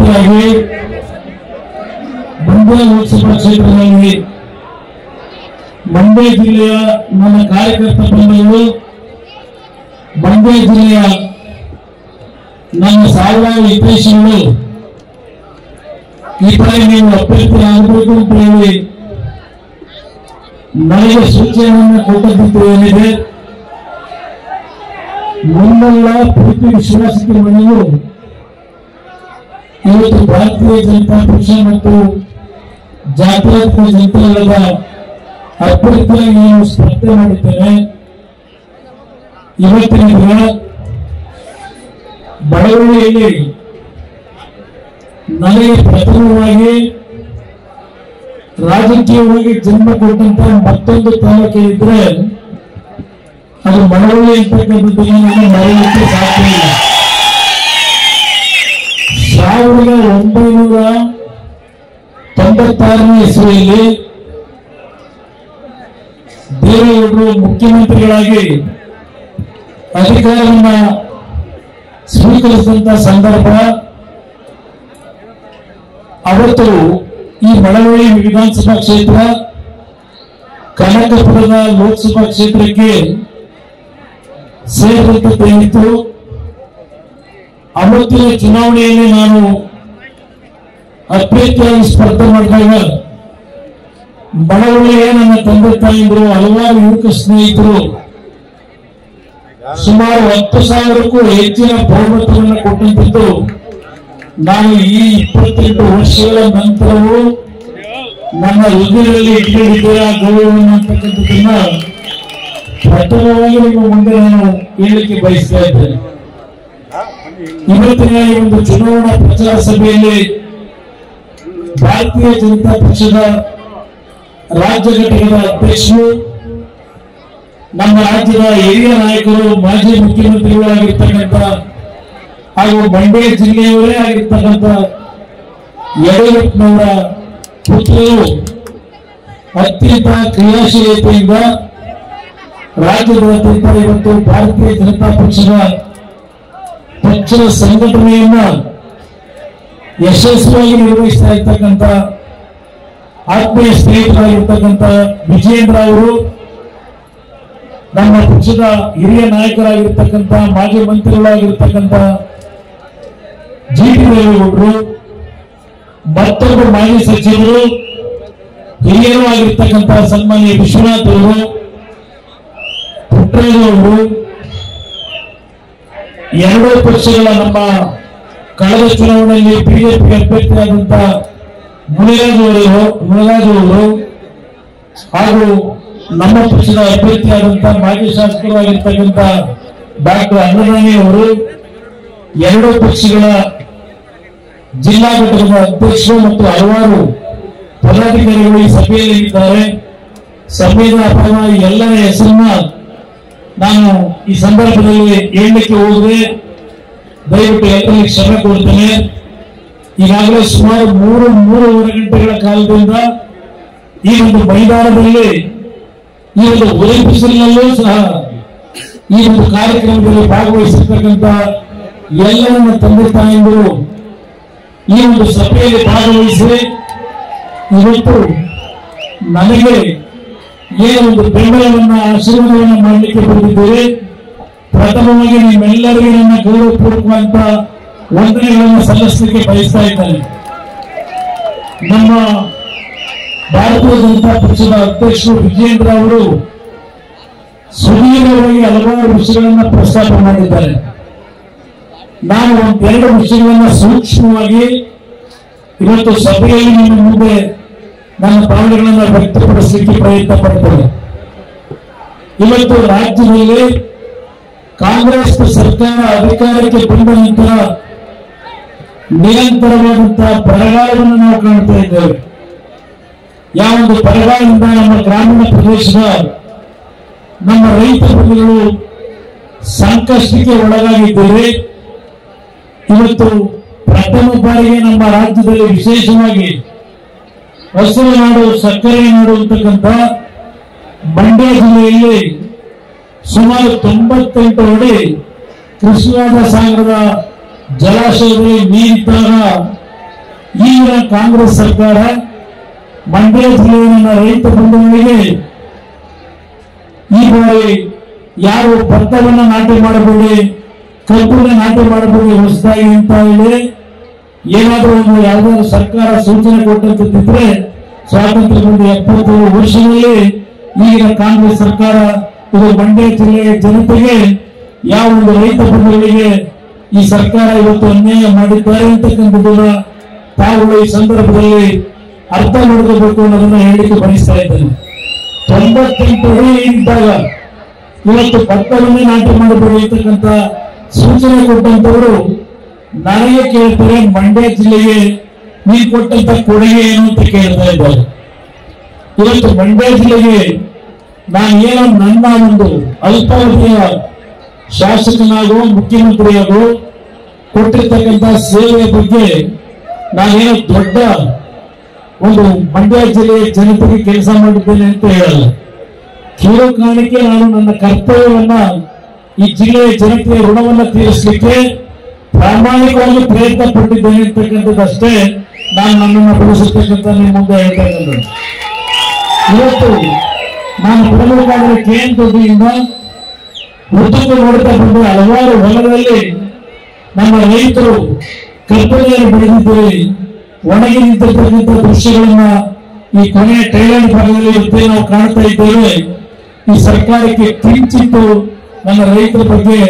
ಮುಖ್ಯಮಂತ್ರಿಯಾಗಿ ಮಂಡ್ಯ ಲೋಕಸಭಾ ಕ್ಷೇತ್ರದಲ್ಲಿ ಮಂಡ್ಯ ಜಿಲ್ಲೆಯ ನನ್ನ ಕಾರ್ಯಕರ್ತ ಬಂಧುಗಳು, ಮಂಡ್ಯ ಜಿಲ್ಲೆಯ ನನ್ನ ಸಾವಿರಾರು ಹಿತೈಷಿಗಳು ಈ ಬಾರಿ ನೀವು ಅಭ್ಯರ್ಥಿಯಾಗಬೇಕು ಅಂತ ಹೇಳಿ ನನಗೆ ಸೂಚನೆಯನ್ನು ಕೊಟ್ಟದ್ದು ಏನಿದೆ, ನಮ್ಮೆಲ್ಲ ಪ್ರೀತಿ ವಿಶ್ವಾಸಕ್ಕೆ ಮನೆಯು ಇವತ್ತು ಭಾರತೀಯ ಜನತಾ ಪಕ್ಷ ಮತ್ತು ಜಾತ್ಯತೀತ ಜನತಾದಳದ ಅಭ್ಯರ್ಥಿಯಾಗಿ ನಾನು ಸ್ಪರ್ಧೆ ಮಾಡಿದ್ದೇನೆ. ಇವತ್ತಿನ ದಿನ ಬಡವಳ್ಳಿಯಲ್ಲಿ ನನಗೆ ಪ್ರಥಮವಾಗಿ ರಾಜಕೀಯವಾಗಿ ಜನ್ಮ ಕೊಟ್ಟಂತ ಮತ್ತೊಂದು ತಾಲೂಕು ಇದ್ರೆ ಅದು ಮಳವಳ್ಳಿ ಅಂತಕ್ಕಂಥದ್ದನ್ನು ನಾನು ಮರೆಯಲಿಕ್ಕೆ ಸಾಧ್ಯ ಇಲ್ಲ. 1996ನೇ ಇಸ್ವಿಯಲ್ಲಿ ದೇವೇಗೌಡರು ಮುಖ್ಯಮಂತ್ರಿಗಳಾಗಿ ಅಧಿಕಾರವನ್ನ ಸ್ವೀಕರಿಸಿದಂತ ಸಂದರ್ಭ, ಅವತ್ತು ಈ ಮಳವಳ್ಳಿ ವಿಧಾನಸಭಾ ಕ್ಷೇತ್ರ ಕನಕಪುರದ ಲೋಕಸಭಾ ಕ್ಷೇತ್ರಕ್ಕೆ ಸೇರಿದಂತೆ ಅವತ್ತಿನ ಚುನಾವಣೆಯಲ್ಲಿ ನಾನು ಅಭ್ಯರ್ಥಿಯಾಗಿ ಸ್ಪರ್ಧೆ ಮಾಡಿದಾಗ ಮಳವಳ್ಳಿಯ ನನ್ನ ತಂದೆ ತಾಯಿಗಳು, ಹಲವಾರು ಯುವಕ ಸ್ನೇಹಿತರು ಸುಮಾರು 10,000ಕ್ಕೂ ಹೆಚ್ಚಿನ ಬಹುಮತವನ್ನು ಕೊಟ್ಟಂತಿದ್ದು, ನಾನು ಈ 28 ವರ್ಷಗಳ ನಂತರವೂ ನನ್ನ ಹೃದಯದಲ್ಲಿ ಇಟ್ಟಿದ್ದೇನೆ ಆ ಗೌರವವನ್ನು ಅಂತಕ್ಕಂಥದ್ದನ್ನ ಪ್ರಥಮವಾಗಿ ನಿಮ್ಮ ಮುಂದೆ ನಾನು ಹೇಳಲಿಕ್ಕೆ ಬಯಸ್ತಾ ಇದ್ದೇನೆ. ಇವತ್ತಿನ ಈ ಒಂದು ಚುನಾವಣಾ ಪ್ರಚಾರ ಸಭೆಯಲ್ಲಿ ಭಾರತೀಯ ಜನತಾ ಪಕ್ಷದ ರಾಜ್ಯ ಘಟಕದ ಅಧ್ಯಕ್ಷರು, ನಮ್ಮ ರಾಜ್ಯದ ಹಿರಿಯ ನಾಯಕರು, ಮಾಜಿ ಮುಖ್ಯಮಂತ್ರಿಗಳಾಗಿರ್ತಕ್ಕಂಥ ಹಾಗೂ ಮಂಡ್ಯ ಜಿಲ್ಲೆಯವರೇ ಆಗಿರ್ತಕ್ಕಂಥ ಯಡಿಯೂರಪ್ಪನವರ ಪುತ್ರರು ಅತ್ಯಂತ ಕ್ರಿಯಾಶೀಲತೆಯಿಂದ ರಾಜ್ಯದಾದ್ಯಂತ ಇವತ್ತು ಭಾರತೀಯ ಜನತಾ ಪಕ್ಷದ ಸಂಘಟನೆಯನ್ನ ಯಶಸ್ವಿಯಾಗಿ ನಿರ್ವಹಿಸ್ತಾ ಇರ್ತಕ್ಕಂಥ ಆತ್ಮೀಯ ಸ್ನೇಹಿತರಾಗಿರ್ತಕ್ಕಂಥ ವಿಜಯೇಂದ್ರ ಅವರು, ನಮ್ಮ ಪಕ್ಷದ ಹಿರಿಯ ನಾಯಕರಾಗಿರ್ತಕ್ಕಂಥ ಮಾಜಿ ಮಂತ್ರಿಗಳಾಗಿರ್ತಕ್ಕಂಥ ಜಿ.ಟಿ. ದೇವೇಗೌಡರು, ಮತ್ತೊಬ್ಬರು ಮಾಜಿ ಸಚಿವರು, ಹಿರಿಯರು ಆಗಿರ್ತಕ್ಕಂಥ ಸನ್ಮಾನ್ಯ ವಿಶ್ವನಾಥ್ ಅವರು, ಪುಟ್ಟರಾಜು, ಎರಡೂ ಪಕ್ಷಗಳ ನಮ್ಮ ಕಳೆದ ಚುನಾವಣೆಯಲ್ಲಿ ಬಿಜೆಪಿ ಅಭ್ಯರ್ಥಿಯಾದಂತ ಮುನಿರಾಜು ಅವರು ಹಾಗೂ ನಮ್ಮ ಪಕ್ಷದ ಅಭ್ಯರ್ಥಿಯಾದಂತಹ ಮಾಜಿ ಶಾಸಕರು ಆಗಿರ್ತಕ್ಕಂಥ ಡಾಕ್ಟರ್ ಅನ್ನದಾನಿ ಅವರು, ಎರಡೂ ಪಕ್ಷಗಳ ಜಿಲ್ಲಾ ಘಟಕದ ಅಧ್ಯಕ್ಷರು ಮತ್ತು ಹಲವಾರು ಪದಾಧಿಕಾರಿಗಳು ಈ ಸಭೆಯಲ್ಲಿ ಇದ್ದಾರೆ. ಸಭೆಯ ಪರವಾಗಿ ಎಲ್ಲರ ಹೆಸರನ್ನ ನಾನು ಈ ಸಂದರ್ಭದಲ್ಲಿ ಹೇಳಲಿಕ್ಕೆ ಹೋದರೆ ದಯವಿಟ್ಟು ಎಲ್ಲರಿಗೆ ಶ್ರಮೆ ಕೊಡ್ತೇನೆ. ಈಗಾಗಲೇ ಸುಮಾರು 3.5 ಗಂಟೆಗಳ ಕಾಲದಿಂದ ಈ ಒಂದು ಮೈದಾನದಲ್ಲಿ, ಈ ಒಂದು ಒಲಿಂಪಿಕ್ಸ್ನಲ್ಲೂ ಸಹ ಈ ಒಂದು ಕಾರ್ಯಕ್ರಮದಲ್ಲಿ ಭಾಗವಹಿಸಿರ್ತಕ್ಕಂಥ ಎಲ್ಲ ನನ್ನ ತಂದೆ ತಾಯಿಗಳು ಈ ಒಂದು ಸಭೆಯಲ್ಲಿ ಭಾಗವಹಿಸಿ ಇವತ್ತು ನನಗೆ ಏನೊಂದು ಬೆಂಬಲವನ್ನ ಆಶೀರ್ವಾದವನ್ನು ಮಾಡಲಿಕ್ಕೆ ಬಂದಿದ್ದೇವೆ. ಪ್ರಥಮವಾಗಿ ನಿಮ್ಮೆಲ್ಲರಿಗೂ ನನ್ನ ಗೌರವಪೂರ್ವಕವಾದ ವಂದನೆಗಳನ್ನು ಸಲ್ಲಿಸಲಿಕ್ಕೆ ಬಯಸ್ತಾ ಇದ್ದೇನೆ. ನಮ್ಮ ಭಾರತೀಯ ಜನತಾ ಪಕ್ಷದ ಅಧ್ಯಕ್ಷರು ವಿಜಯೇಂದ್ರ ಅವರು ಸುದೀರ್ಘವಾಗಿ ಹಲವಾರು ವಿಷಯಗಳನ್ನು ಪ್ರಸ್ತಾಪ ಮಾಡಿದ್ದಾರೆ. ನಾನು ಒಂದೆರಡು ವಿಷಯಗಳನ್ನು ಸೂಕ್ಷ್ಮವಾಗಿ ಇವತ್ತು ಸಭೆಯಲ್ಲಿ ನಿಮ್ಮ ಮುಂದೆ ನನ್ನ ಭಾವನೆಗಳನ್ನು ವ್ಯಕ್ತಪಡಿಸಲಿಕ್ಕೆ ಪ್ರಯತ್ನ ಪಡ್ತೇನೆ. ಇವತ್ತು ರಾಜ್ಯದಲ್ಲಿ ಕಾಂಗ್ರೆಸ್ ಸರ್ಕಾರ ಅಧಿಕಾರಕ್ಕೆ ಬಂದ ನಂತರ ನಿರಂತರವಾದಂತಹ ಬರಗಾಲವನ್ನು ನಾವು ಕಾಣ್ತಾ ಇದ್ದೇವೆ. ಯಾವೊಂದು ಬರಗಾಲದಿಂದ ನಮ್ಮ ಗ್ರಾಮೀಣ ಪ್ರದೇಶದ ನಮ್ಮ ರೈತ ಬಂಧುಗಳು ಸಂಕಷ್ಟಕ್ಕೆ ಒಳಗಾಗಿದ್ದೇವೆ. ಇವತ್ತು ಪ್ರಥಮ ಬಾರಿಗೆ ನಮ್ಮ ರಾಜ್ಯದಲ್ಲಿ ವಿಶೇಷವಾಗಿ ಹಸಿರು ನಾಡು, ಸಕ್ಕರೆ ನಾಡು ಅಂತಕ್ಕಂಥ ಮಂಡ್ಯ ಜಿಲ್ಲೆಯಲ್ಲಿ ಸುಮಾರು 98 ಅಡಿ ಕೃಷ್ಣರಾಜ ಸಾಗರದ ಜಲಾಶಯದಲ್ಲಿ ನೀರಿದ್ದಾಗ ಈಗ ಕಾಂಗ್ರೆಸ್ ಸರ್ಕಾರ ಮಂಡ್ಯ ಜಿಲ್ಲೆಯ ರೈತ ಬಂಧುಗಳಿಗೆ ಈ ಬಾರಿ ಯಾರು ಭತ್ತವನ್ನ ನಾಟಿ ಮಾಡಬೇಡಿ, ಕಬ್ಬನ್ನ ನಾಟಿ ಮಾಡಬೇಡಿ ಹೊಸದಾಗಿ ಅಂತ ಹೇಳಿ ಏನಾದರೂ ಒಂದು ಯಾವುದಾದ್ರು ಸರ್ಕಾರ ಸೂಚನೆ ಕೊಟ್ಟಂತಿದ್ರೆ ಸ್ವಾತಂತ್ರ್ಯ ಬಂದ 77 ವರ್ಷದಲ್ಲಿ ಈಗಿನ ಕಾಂಗ್ರೆಸ್ ಸರ್ಕಾರ ಇದು ಮಂಡ್ಯ ಜಿಲ್ಲೆಯ ಜನತೆಗೆ ಯಾವ ಒಂದು ರೈತ ಬಂಧುಗಳಿಗೆ ಈ ಸರ್ಕಾರ ಇವತ್ತು ಅನ್ಯಾಯ ಮಾಡಿದ್ದಾರೆ ಅಂತಕ್ಕಂಥದ್ದನ್ನ ತಾವುಗಳು ಈ ಸಂದರ್ಭದಲ್ಲಿ ಅರ್ಥ ಮಾಡ್ಕೋಬೇಕು ಅನ್ನೋದನ್ನ ಹೇಳಿಕೆ ಬಯಸ್ತಾ ಇದ್ದೇನೆ. 98 ಅಡಿ ಇದ್ದಾಗ ಇವತ್ತು ಭತ್ತವನ್ನೇ ನಾಟಿ ಮಾಡಬೇಡಿ ಅಂತಕ್ಕಂಥ ಸೂಚನೆ ಕೊಟ್ಟಂತವರು ನನಗೆ ಕೇಳ್ತಾರೆ, ಮಂಡ್ಯ ಜಿಲ್ಲೆಗೆ ನೀವು ಕೊಟ್ಟಂತ ಕೊಡುಗೆ ಏನು ಅಂತ ಕೇಳ್ತಾ ಇದ್ದಾರೆ. ಇವತ್ತು ಮಂಡ್ಯ ಜಿಲ್ಲೆಗೆ ನಾನೇನೋ ನನ್ನ ಒಂದು ಅಲ್ಪಾವಧಿಯ ಶಾಸಕನಾಗೋ ಮುಖ್ಯಮಂತ್ರಿಯಾಗೋ ಕೊಟ್ಟಿರ್ತಕ್ಕಂಥ ಸೇವೆಯ ಬಗ್ಗೆ ನಾನೇನೋ ದೊಡ್ಡ ಒಂದು ಮಂಡ್ಯ ಜಿಲ್ಲೆಯ ಜನತೆಗೆ ಕೆಲಸ ಮಾಡಿದ್ದೇನೆ ಅಂತ ಹೇಳಲ್ಲ. ಕಿರು ಕಾರಣಕ್ಕೆ ನಾನು ನನ್ನ ಕರ್ತವ್ಯವನ್ನ ಈ ಜಿಲ್ಲೆಯ ಜನತೆಯ ಋಣವನ್ನ ತೀರಿಸಲಿಕ್ಕೆ ಪ್ರಾಮಾಣಿಕವಾಗಿ ಪ್ರಯತ್ನ ಪಟ್ಟಿದ್ದೇನೆ ಅಂತಕ್ಕಂಥದ್ದಷ್ಟೇ ನಾನು ನನ್ನನ್ನು ಬೆಳೆಸಿರ್ತಕ್ಕಂಥ ನಿಮ್ಮ ಮುಂದೆ ಹೇಳ್ತಕ್ಕಂಥದ್ದು. ಇವತ್ತು ನಾನು ಬರಬೇಕಾದ್ರೆ KM ಉದ್ದಕ್ಕೂ ನೋಡ್ತಾ ಬಂದು ಹಲವಾರು ಹೊಲಗಳಲ್ಲಿ ನಮ್ಮ ರೈತರು ಕಲ್ಪನೆಯನ್ನು ಬೆಳೆದಿದ್ದೇವೆ. ಒಣಗಿ ನಿಂತಿರ್ತಕ್ಕಂಥ ದೃಶ್ಯಗಳನ್ನ ಈ ಕೊನೆಯ ಟೈಲ್ಯಾಂಡ್ ಭಾಗದಲ್ಲಿ ಇವತ್ತೇ ನಾವು ಕಾಣ್ತಾ ಇದ್ದೇವೆ. ಈ ಸರ್ಕಾರಕ್ಕೆ ಕಿಂಚಿತ್ತು ನನ್ನ ರೈತರ ಬಗ್ಗೆ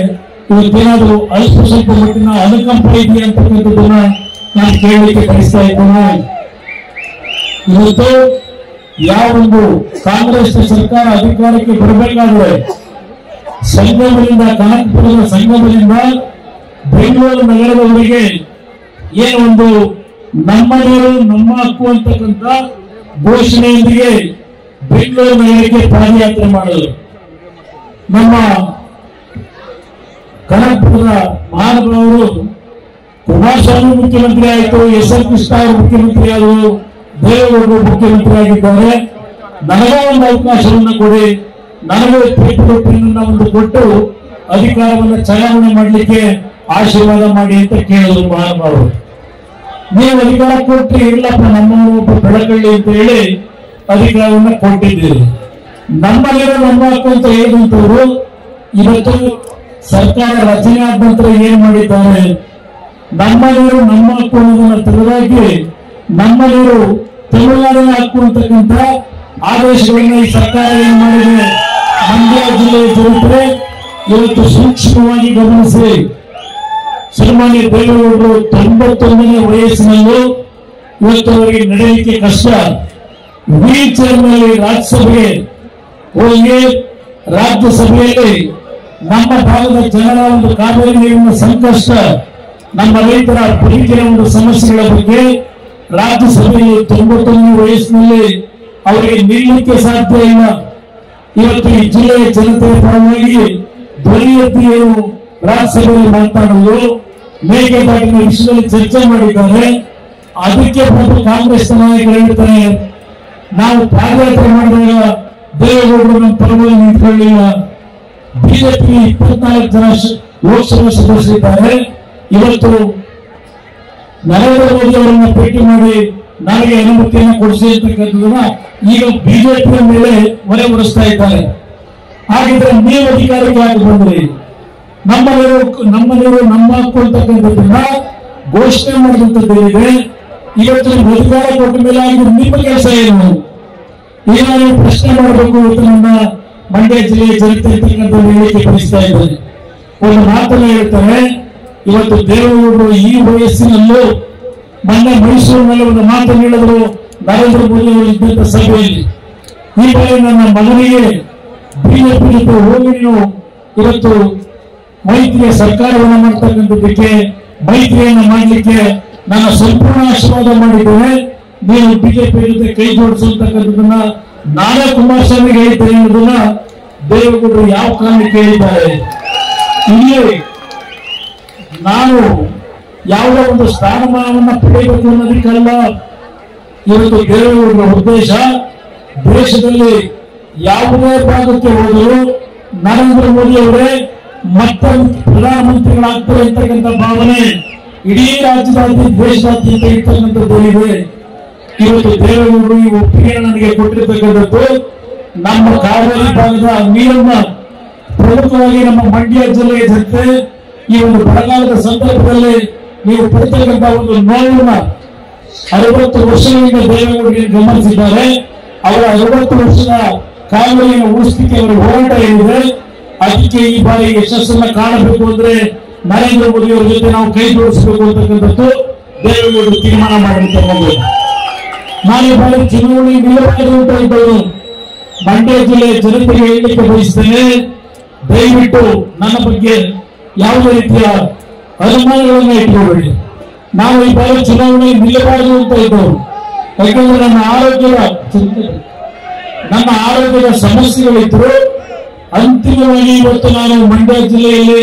ಇವತ್ತೇನಾದರೂ ಅಲ್ಪ ಸ್ವಲ್ಪ ಮಟ್ಟಿನ ಅನುಕಂಪ ಇದೆಯಾ ಅಂತಕ್ಕಂಥದ್ದನ್ನ ನಾನು ಕೇಳಲಿಕ್ಕೆ ಬಯಸ್ತಾ ಇದ್ದೇನೆ. ಇವತ್ತು ಯಾವೊಂದು ಕಾಂಗ್ರೆಸ್ ಸರ್ಕಾರ ಅಧಿಕಾರಕ್ಕೆ ಬರಬೇಕಾದ್ರೆ ಸಂಗಮದಿಂದ ಕನಕಪುರದ ಸಂಗಮದಿಂದ ಬೆಂಗಳೂರು ನಗರದವರೆಗೆ ಏನೊಂದು ನಮ್ಮ ನೀರು ನಮ್ಮ ಹಕ್ಕು ಅಂತಕ್ಕಂಥ ಘೋಷಣೆಯೊಂದಿಗೆ ಬೆಂಗಳೂರು ನಗರಕ್ಕೆ ಪಾದಯಾತ್ರೆ ಮಾಡಿದರು. ನಮ್ಮ ಕನಕಪುರದ ಮಹಾನುಭಾವರು ಕುಮಾರಸ್ವಾಮಿ ಮುಖ್ಯಮಂತ್ರಿ ಆಯಿತು, SL ಕೃಷ್ಣ ಅವರು ಮುಖ್ಯಮಂತ್ರಿ ಆದರು, ದೇವೇಗೌಡರು ಮುಖ್ಯಮಂತ್ರಿ ಆಗಿದ್ದಾರೆ. ನನಗೂ ಒಂದು ಅವಕಾಶವನ್ನು ಕೊಡಿ, ನನಗೂ ಪೇಪರ್ ಒಂದು ಕೊಟ್ಟು ಅಧಿಕಾರವನ್ನು ಚಲಾವಣೆ ಮಾಡಲಿಕ್ಕೆ ಆಶೀರ್ವಾದ ಮಾಡಿ ಅಂತ ಕೇಳಿದ್ರು ಮಹಾನುಭಾವರು. ನೀವು ಅಧಿಕಾರ ಕೊಟ್ಟು ಇಲ್ಲಪ್ಪ ನಮ್ಮನ್ನು ಒಬ್ಬ ಬೆಳಕಳ್ಳಿ ಅಂತ ಹೇಳಿ ಅಧಿಕಾರವನ್ನು ಕೊಟ್ಟಿದ್ದೀರಿ. ನಮ್ಮಲ್ಲಿರೋ ನಮ್ಮ ಹಕ್ಕು ಅಂತ ಹೇಳಿದಂತವರು ಇವತ್ತು ಸರ್ಕಾರ ರಚನೆ ಆದ ನಂತರ ಏನ್ ಮಾಡಿದ್ದಾರೆ, ನಮ್ಮ ನೀರು ನಮ್ಮ ಹಕ್ಕು ಅನ್ನೋದನ್ನ ತೆಗೆದಾಕಿ ನಮ್ಮ ನೀರು ತಮಿಳುನಾಡಿನ ಹಕ್ಕು ಅಂತಕ್ಕಂಥ ಆದೇಶಗಳನ್ನ ಈ ಸರ್ಕಾರ ಏನ್ ಮಾಡಿದೆ. ಮಂಡ್ಯ ಜಿಲ್ಲೆಯ ಚರಿತ್ರೆ ಇವತ್ತು ಸೂಕ್ಷ್ಮವಾಗಿ ಗಮನಿಸಿ. ಸನ್ಮಾನ್ಯ ದೇವೇಗೌಡರು 91ನೇ ವಯಸ್ಸಿನಲ್ಲೂ ಇವತ್ತು ಅವರಿಗೆ ನಡೆಯಲಿಕ್ಕೆ ಕಷ್ಟ. ವೀಲ್ ಚೇರ್ ನಲ್ಲಿ ರಾಜ್ಯಸಭೆಗೆ ಹೋಗಿ ರಾಜ್ಯಸಭೆಯಲ್ಲಿ ನಮ್ಮ ಭಾಗದ ಜನರ ಒಂದು ಕಾವೇರಿ ನೀರಿನ ಸಂಕಷ್ಟ, ನಮ್ಮ ರೈತರ ಬದುಕಿನ ಒಂದು ಸಮಸ್ಯೆಗಳ ಬಗ್ಗೆ ರಾಜ್ಯಸಭೆಯಲ್ಲಿ 91ನೇ ವಯಸ್ಸಿನಲ್ಲಿ ಅವರಿಗೆ ನಿಲ್ಲಕ್ಕೆ ಸಾಧ್ಯ ಇಲ್ಲ. ಇವತ್ತು ಈ ಜಿಲ್ಲೆಯ ಜನತೆಯ ಪರವಾಗಿ ಧ್ವನಿ ಎತ್ತಿ ರಾಜ್ಯಸಭೆಯಲ್ಲಿ ಮಾತನಾಡುವುದು, ಮೇಕೆದಾಟಿನ ವಿಷಯದಲ್ಲಿ ಚರ್ಚೆ ಮಾಡಿದ್ದಾರೆ. ಅದಕ್ಕೆ ಬಂದು ಕಾಂಗ್ರೆಸ್ ನಾಯಕರು ಹೇಳ್ತಾರೆ, ನಾವು ಪಾದಯಾತ್ರೆ ಮಾಡಿದಾಗ ದೇವೇಗೌಡರು ನಮ್ಮ ಪರವಾಗಿ ನಿಂತ್ಕೊಳ್ಳಿಲ್ಲ. ಬಿಜೆಪಿ 24 ಜನ ಲೋಕಸಭಾ ಸದಸ್ಯರಿದ್ದಾರೆ. ಇವತ್ತು ನರೇಂದ್ರ ಮೋದಿ ಅವರನ್ನ ಭೇಟಿ ಮಾಡಿ ನನಗೆ ಅನುಮತಿಯನ್ನು ಕೊಡಿಸಿ ಅಂತಕ್ಕಂಥದನ್ನ ಈಗ ಬಿಜೆಪಿಯ ಮೇಲೆ ಹೊರೆ ಹೊರಿಸ್ತಾ ಇದ್ದಾರೆ. ಹಾಗಿದ್ರೆ ನೀವು ಅಧಿಕಾರಕ್ಕೆ ಯಾಕೆ ಬಂದ್ರಿ? ನಮ್ಮ ನೀರು ನಮ್ಮ ಹಕ್ಕು ಅಂತಕ್ಕಂಥದ್ದನ್ನ ಘೋಷಣೆ ಮಾಡಿದಂಥದ್ದೇನಿದೆ. ಇವತ್ತು ಅಧಿಕಾರ ಕೊಟ್ಟ ಮೇಲೆ ಆಗಿದ್ರೆ ನಿಮ್ಮ ಕೆಲಸ ಏನು? ಈಗ ನೀವು ಪ್ರಶ್ನೆ ಮಾಡಬೇಕು ಅಂತ ನಮ್ಮ ಮಂಡ್ಯ ಜಿಲ್ಲೆಯ ಜನತೆ ಅಂತಕ್ಕಂಥ ಹೇಳಿಕೆ ಬಯಸ್ತಾ ಇದ್ದಾರೆ. ಒಂದು ಮಾತನ್ನ ಹೇಳ್ತಾರೆ, ಇವತ್ತು ದೇವೇಗೌಡರು ಈ ವಯಸ್ಸಿನಲ್ಲೂ ಮೊನ್ನೆ ಮೈಸೂರಿನಲ್ಲಿ ಒಂದು ಮಾತನ್ನು ಹೇಳಿದ್ರು ನರೇಂದ್ರ ಮೋದಿ ಅವರು ಇದ್ದಂತ ಸಭೆಯಲ್ಲಿ. ಈ ಬಾರಿ ನನ್ನ ಮಗನಿಗೆ ಬಿಜೆಪಿ ಜೊತೆ ಹೋಗಿ ನೀವು ಇವತ್ತು ಮೈತ್ರಿಯ ಸರ್ಕಾರವನ್ನು ಮಾಡ್ತಕ್ಕಂಥದ್ದಕ್ಕೆ, ಮೈತ್ರಿಯನ್ನು ಮಾಡಲಿಕ್ಕೆ ನಾನು ಸಂಪೂರ್ಣ ಆಶೀರ್ವಾದ ಮಾಡಿದ್ದೇನೆ. ನೀವು ಬಿಜೆಪಿ ಜೊತೆ ಕೈ ಜೋಡಿಸುವಂತಕ್ಕಂಥದ್ದನ್ನ ನಾನೇ ಕುಮಾರಸ್ವಾಮಿಗೆ ಹೇಳ್ತೇನೆ ಅನ್ನೋದನ್ನ ದೇವೇಗೌಡರು ಯಾವ ಕಾರಣಕ್ಕೆ ಹೇಳಿದ್ದಾರೆ. ಇಲ್ಲಿ ನಾನು ಯಾವುದೋ ಒಂದು ಸ್ಥಾನಮಾನವನ್ನ ಪಡೆಯಬೇಕು ಅನ್ನೋದಕ್ಕಲ್ಲ ಇವತ್ತು ದೇವೇಗೌಡರ ಉದ್ದೇಶ. ದೇಶದಲ್ಲಿ ಯಾವುದೇ ಭಾಗಕ್ಕೆ ಹೋದರೂ ನರೇಂದ್ರ ಮೋದಿ ಅವರೇ ಮತ್ತೆ ಪ್ರಧಾನಮಂತ್ರಿಗಳಾಗ್ತಾರೆ ಅಂತಕ್ಕಂಥ ಭಾವನೆ ಇಡೀ ರಾಜ್ಯದಾದ್ಯಂತ ದೇಶದಾದ್ಯಂತ ಇರ್ತಕ್ಕಂಥದ್ದೇನಿದೆ, ಇವತ್ತು ದೇವೇಗೌಡರು ಈ ಒಪ್ಪಿಗೆ ನನಗೆ ಕೊಟ್ಟಿರ್ತಕ್ಕಂಥದ್ದು ನಮ್ಮ ಕಾವೇರಿ ಭಾಗದ ನೀರನ್ನ ಪ್ರಮುಖವಾಗಿ ನಮ್ಮ ಮಂಡ್ಯ ಜಿಲ್ಲೆಯ ಜನತೆ ಈ ಒಂದು ಬರಗಾಲದ ಸಂದರ್ಭದಲ್ಲಿ ನೀವು ಪಡ್ತಕ್ಕಂಥ ಒಂದು ನೋವನ್ನ 60 ವರ್ಷಗಳಿಂದ ದೇವೇಗೌಡರಿಗೆ ಗಮನಿಸಿದ್ದಾರೆ. ಅವರ 60 ವರ್ಷದ ಕಾವೇರಿಯನ್ನು ಉಳಿಸಲಿಕ್ಕೆ ಅವರ ಹೋರಾಟ ಏನಿದೆ, ಅದಕ್ಕೆ ಈ ಬಾರಿ ಯಶಸ್ಸನ್ನ ಕಾಣಬೇಕು ಅಂದ್ರೆ ನರೇಂದ್ರ ಮೋದಿ ಅವರ ಜೊತೆ ನಾವು ಕೈ ಜೋಡಿಸಬೇಕು ಅಂತಕ್ಕಂಥದ್ದು ದೇವೇಗೌಡರು ತೀರ್ಮಾನ ಮಾಡಿರ್ತಕ್ಕಂಥದ್ದು. ನಾನು ಈ ಬಾರಿ ಚುನಾವಣೆ ನಿಲ್ಲಬಾರದು ಅಂತ ಇದ್ದವರು ಮಂಡ್ಯ ಜಿಲ್ಲೆಯ ಜನತೆಗೆ ಹೇಳಲಿಕ್ಕೆ ಬಯಸ್ತೇನೆ, ದಯವಿಟ್ಟು ನನ್ನ ಬಗ್ಗೆ ಯಾವುದೇ ರೀತಿಯ ಅನುಮಾನಗಳನ್ನ ಇಟ್ಕೋಬೇಡಿ. ನಾವು ಈ ಬಾರಿ ಚುನಾವಣೆ ನಿಲ್ಲಬಾರದು ಅಂತ ಇದ್ದವರು, ಯಾಕಂದ್ರೆ ನನ್ನ ಆರೋಗ್ಯದ ಸಮಸ್ಯೆಗಳಿದ್ರು ಅಂತಿಮವಾಗಿ ಇವತ್ತು ನಾನು ಮಂಡ್ಯ ಜಿಲ್ಲೆಯಲ್ಲಿ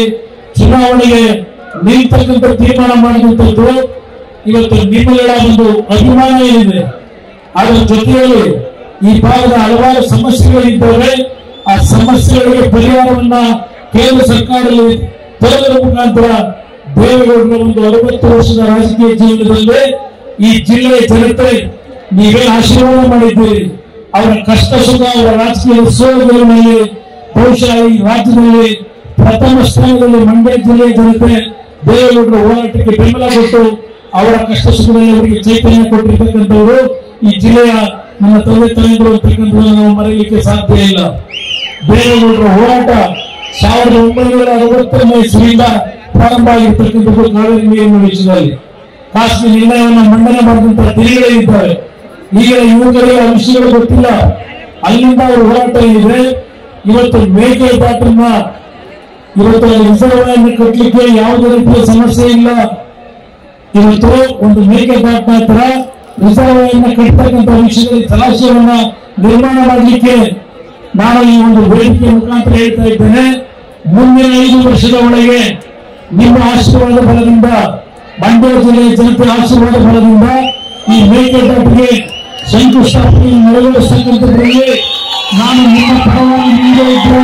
ಚುನಾವಣೆಗೆ ನಿಲ್ತಕ್ಕಂಥ ತೀರ್ಮಾನ ಮಾಡಿದಂಥದ್ದು ಇವತ್ತು ನಿಮ್ಮೆಲ್ಲ ಒಂದು ಅಭಿಮಾನ ಏನಿದೆ, ಅದರ ಜೊತೆಯಲ್ಲಿ ಈ ಭಾಗದ ಹಲವಾರು ಸಮಸ್ಯೆಗಳಿದ್ದಾವೆ. ಆ ಸಮಸ್ಯೆಗಳಿಗೆ ಪರಿಹಾರವನ್ನ ಕೇಂದ್ರ ಸರ್ಕಾರದಲ್ಲಿ ತರುವುದರ ಮುಖಾಂತರ ದೇವೇಗೌಡರ ಒಂದು 60 ವರ್ಷದ ರಾಜಕೀಯ ಜೀವನದಲ್ಲಿ ಈ ಜಿಲ್ಲೆಯ ಜನತೆ ನೀವೇನು ಆಶೀರ್ವಾದ ಮಾಡಿದ್ದೀರಿ, ಅವರ ಕಷ್ಟ ಸುಖ, ಅವರ ರಾಜಕೀಯ ಸೋಲುಗಳಲ್ಲಿ ಬಹುಶಃ ಈ ರಾಜ್ಯದಲ್ಲಿ ಪ್ರಥಮ ಸ್ಥಾನದಲ್ಲಿ ಮಂಡ್ಯ ಜಿಲ್ಲೆಯ ಜನತೆ ದೇವೇಗೌಡರ ಹೋರಾಟಕ್ಕೆ ಬೆಂಬಲ ಕೊಟ್ಟು ಅವರ ಕಷ್ಟ ಸುಖದಲ್ಲಿ ಅವರಿಗೆ ಚೈತನ್ಯ ಕೊಟ್ಟಿರ್ತಕ್ಕಂಥವರು ಈ ಜಿಲ್ಲೆಯ ನಮ್ಮ ತಂದೆ ತಾಯಿಗಳು ಅಂತಕ್ಕಂಥದ್ದನ್ನು ನಾವು ಮರೆಯಲಿಕ್ಕೆ ಸಾಧ್ಯ ಇಲ್ಲ. ದೇವೇಗೌಡರ ಹೋರಾಟ 1960ನೇ ಇಸ್ವಿಯಿಂದ ಪ್ರಾರಂಭ ಆಗಿರ್ತಕ್ಕಂಥದ್ದು ಕಾವೇರಿ ನೀರಿನ ವಿಷಯದಲ್ಲಿ ಖಾಸಗಿ ನಿರ್ಣಯವನ್ನು ಮಂಡನೆ ಮಾಡಿದಂತಹ ದಿನಗಳೇ ಇದ್ದಾವೆ. ಈಗ ಯುವಕರಿಗೆ ಆ ವಿಷಯಗಳು ಗೊತ್ತಿಲ್ಲ, ಅಲ್ಲಿಂದ ಅವರ ಹೋರಾಟ ಇದೆ. ಇವತ್ತು ಮೇಕೆದಾಟನ್ನ ಇವತ್ತು ರಿಸರ್ವಾಯರ್ನ ಕಟ್ಟಲಿಕ್ಕೆ ಯಾವುದೇ ರೀತಿಯ ಸಮಸ್ಯೆ ಇಲ್ಲ. ಇವತ್ತು ಒಂದು ಮೇಕೆದಾಟನ ಹತ್ರ ರಿಸರ್ವಾಯರ್ನ ಕಟ್ಟತಕ್ಕಂಥ ವಿಷಯದಲ್ಲಿ ಜಲಾಶಯವನ್ನ ನಿರ್ಮಾಣ ಮಾಡಲಿಕ್ಕೆ ನಾನು ಈ ಒಂದು ವೇದಿಕೆ ಮುಖಾಂತರ ಹೇಳ್ತಾ ಇದ್ದೇನೆ. ಮುಂದಿನ 5 ವರ್ಷದ ಒಳಗೆ ನಿಮ್ಮ ಆಶೀರ್ವಾದ ಬಲದಿಂದ, ಮಂಡ್ಯ ಜಿಲ್ಲೆಯ ಜನತೆ ಆಶೀರ್ವಾದ ಬಲದಿಂದ ಈ ಮೇಕೆದಾಟಿಗೆ ಶಂಕುಸ್ಥಾಪನೆ ನೆರವೇರಿಸತಕ್ಕಂಥದ್ರಲ್ಲಿ ನಾನು ನಿಮ್ಮ ಪರವಾಗಿ ಮುಂದೆ ಇದ್ರೆ,